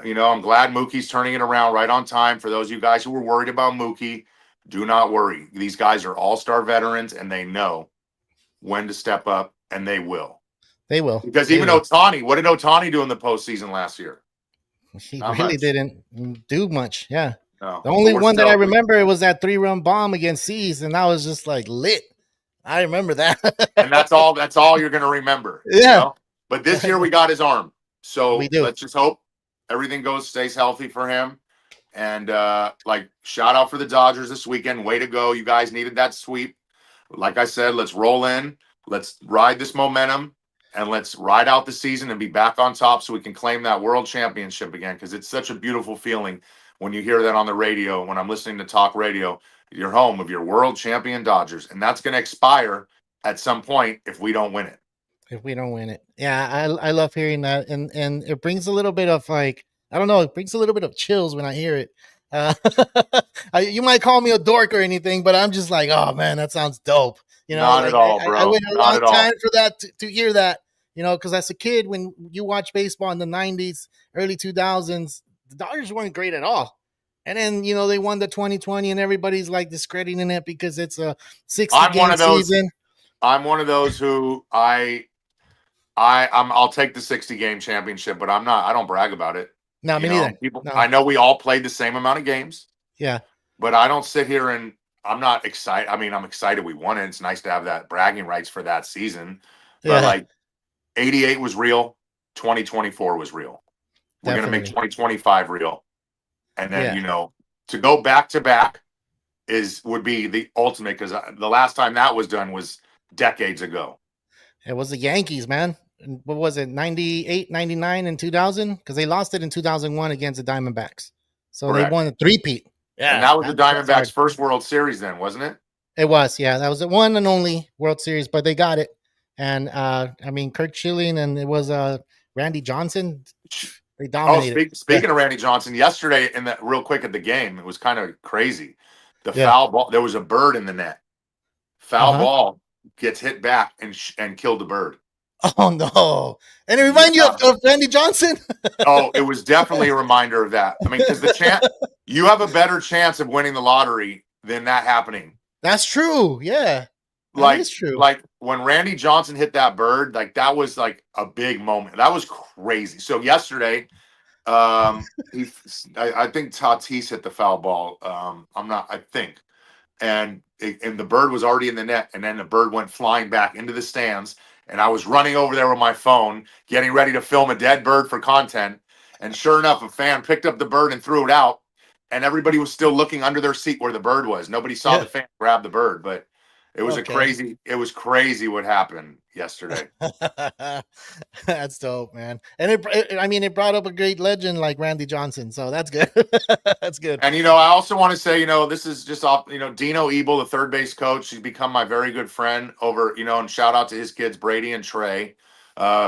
yeah, I'm glad Mookie's turning it around right on time. For those of you guys who were worried about Mookie, do not worry. These guys are all-star veterans and they know when to step up, and they will. They will. Because They even will. Otani, what did Otani do in the postseason last year? He Not really much. didn't do much. Yeah. No, The but only we're one that I still, remember it was that 3-run bomb against C's, and that was just like lit. I remember and that. that's all you're going to remember, Yeah. But this year we got his arm. We So do. let's just hope everything stays healthy for him. And like, shout out for the Dodgers this weekend. Way to go. You guys needed that sweep. Like I said, let's roll in. Let's ride this momentum and let's ride out the season and be back on top so we can claim that world championship again. Because it's such a beautiful feeling when you hear that on the radio, when I'm listening to talk radio, you're home of your world champion Dodgers. And that's going to expire at some point if we don't win it. If we don't win it. Yeah, I love hearing that, and it brings a little bit of like, I don't know, it brings a little bit of chills when I hear it. Uh, you might call me a dork or anything, but I'm just like, oh man, that sounds dope. Not at Like all, I bro. waited a Not long at time all. for that to hear that. Because as a kid, when you watch baseball in the '90s, early 2000s, the Dodgers weren't great at all. And then they won the 2020, and everybody's like discrediting it because it's a 60 I'm one game of those. season. I'm one of those who I'll take the 60 game championship, but I don't brag about it. No, me neither. People, No, I know we all played the same amount of games, yeah, but I don't sit here and I'm not excited. I mean, I'm excited we won it. It's nice to have that bragging rights for that season. But yeah, like 88 was real, 2024 was real. We're going to make definitely. 2025 real. And then, Yeah, to go back to back would be the ultimate because the last time that was done was decades ago. it was the Yankees, man. What was it, 98, 99, and 2000? Because they lost it in 2001 against the Diamondbacks. So they Correct. won a three-peat. And Yeah, that was the that's hard. Diamondbacks' first World Series then, wasn't it? It was, yeah. That was the one and only World Series, but they got it. And I mean, Kirk Schilling and it was Randy Johnson. They Oh, dominated. Yeah, speaking of Randy Johnson, yesterday in the real quick at the game, it was kind of crazy. The yeah. foul ball, there was a bird in the net. Foul Uh-huh. ball gets hit back and killed the bird. Oh, no. And it remind you Yeah. of Randy Johnson? Oh, it was definitely a reminder of that. I mean, because you have a better chance of winning the lottery than that happening. That's true. Yeah, that Like, is true. like when Randy Johnson hit that bird, like that was like a big moment. That was crazy. So yesterday, he, I think Tatis hit the foul ball. I'm not. I think, and the bird was already in the net, and then the bird went flying back into the stands. And I was running over there with my phone, getting ready to film a dead bird for content. And sure enough, a fan picked up the bird and threw it out, and everybody was still looking under their seat where the bird was. Nobody saw Yeah. the fan grab the bird, but Okay. it was crazy what happened yesterday. That's dope, man. And I mean, it brought up a great legend like Randy Johnson, so that's good. That's good. And I also want to say, this is just off. Dino Ebel, the third base coach, he's become my very good friend over. And shout out to his kids, Brady and Trey.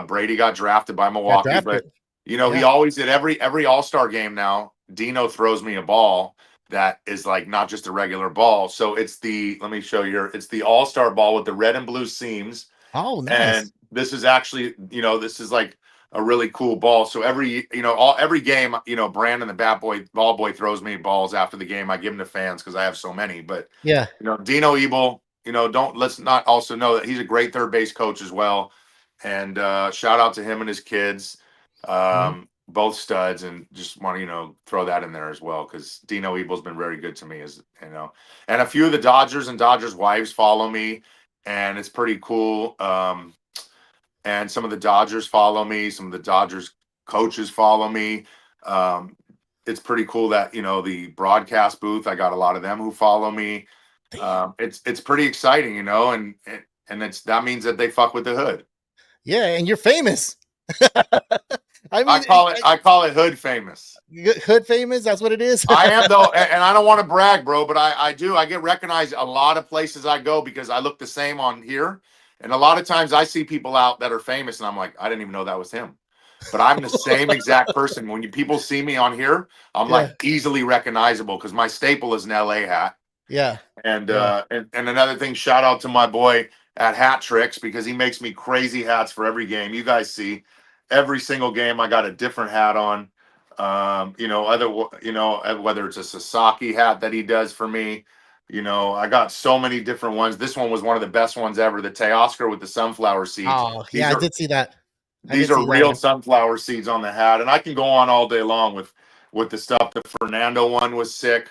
Brady got drafted by Got Milwaukee, but drafted. he Yeah. always did every All Star game now. Dino throws me a ball that is like not just a regular ball. So let me show you here. It's the All Star ball with the red and blue seams. Oh, And nice. this is actually, this is like a really cool ball. So every game, Brandon, the ball boy throws me balls after the game. I give them to fans because I have so many. But Yeah. Dino Ebel, let's not also know that he's a great third base coach as well. And shout out to him and his kids, Mhm. both studs, and just want to throw that in there as well because Dino Ebel's been very good to me, and a few of the Dodgers and Dodgers wives follow me, and it's pretty cool. And some of the Dodgers follow me. Some of the Dodgers coaches follow me. Um, it's pretty cool that the broadcast booth. I got a lot of them who follow me. Damn. It's pretty exciting, and that means that they fuck with the hood. Yeah, and you're famous. I I mean, call it hood famous. hood famous. That's what it is. I am though, and I don't want to brag, bro, but I do. I get recognized a lot of places I go because I look the same on here, and a lot of times I see people out that are famous, and I'm like, I didn't even know that was him. But I'm the same exact person. When people see me on here, I'm like Yeah. easily recognizable because my staple is an LA hat. Yeah. And Yeah. and another thing, shout out to my boy at Hat Tricks because he makes me crazy hats for every game. You guys see, every single game I got a different hat on. Whether it's a Sasaki hat that he does for me. I got so many different ones. This one was one of the best ones ever. The Teoscar with the sunflower seeds. Oh, yeah, These I are did see that. I can These see are that real one. sunflower seeds on the hat, and I can go on all day long with the stuff. The Fernando one was sick.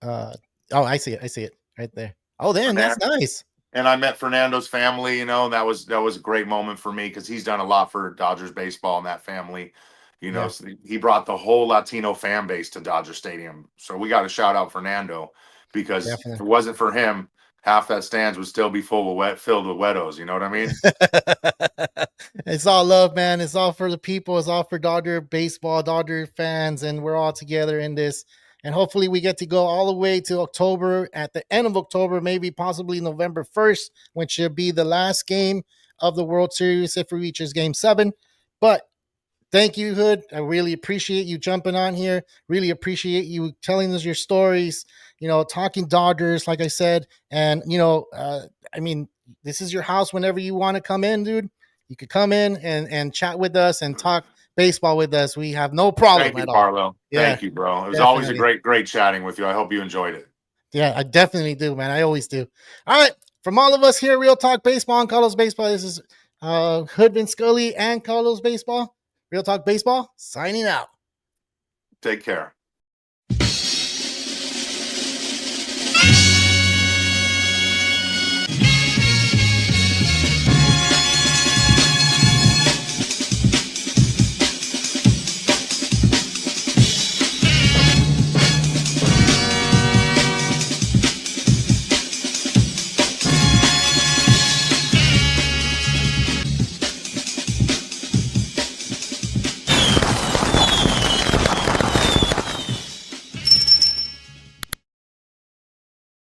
Uh, oh, I see it. I see it right there. Oh, then that's Fernando, nice. and I met Fernando's family. And that was a great moment for me because he's done a lot for Dodgers baseball and that family. Yeah, So he brought the whole Latino fan base to Dodger Stadium. So we got to shout out Fernando because if definitely. it wasn't for him, half that stands would still be filled with wetos. You know what I mean? It's all love, man. It's all for the people. It's all for Dodger baseball, Dodger fans, and we're all together in this. And hopefully, we get to go all the way to October. At the end of October, maybe possibly November 1st, which should be the last game of the World Series if it reaches Game 7. But thank you, Hood. I really appreciate you jumping on here. Really appreciate you telling us your stories. Talking Dodgers, like I said, and I mean, this is your house whenever you want to come in, dude. You could come in and chat with us and talk baseball with us. We have no Thank problem you, at all. Carlo. Yeah, Thank you, bro. It was always a definitely. great chatting with you. I hope you enjoyed it. Yeah, I definitely do, man. I always do. All right. From all of us here, Real Talk Baseball and Carlos Baseball, this is Hood Vin Scully and Carlos Baseball. Real Talk Baseball, signing out. Take care.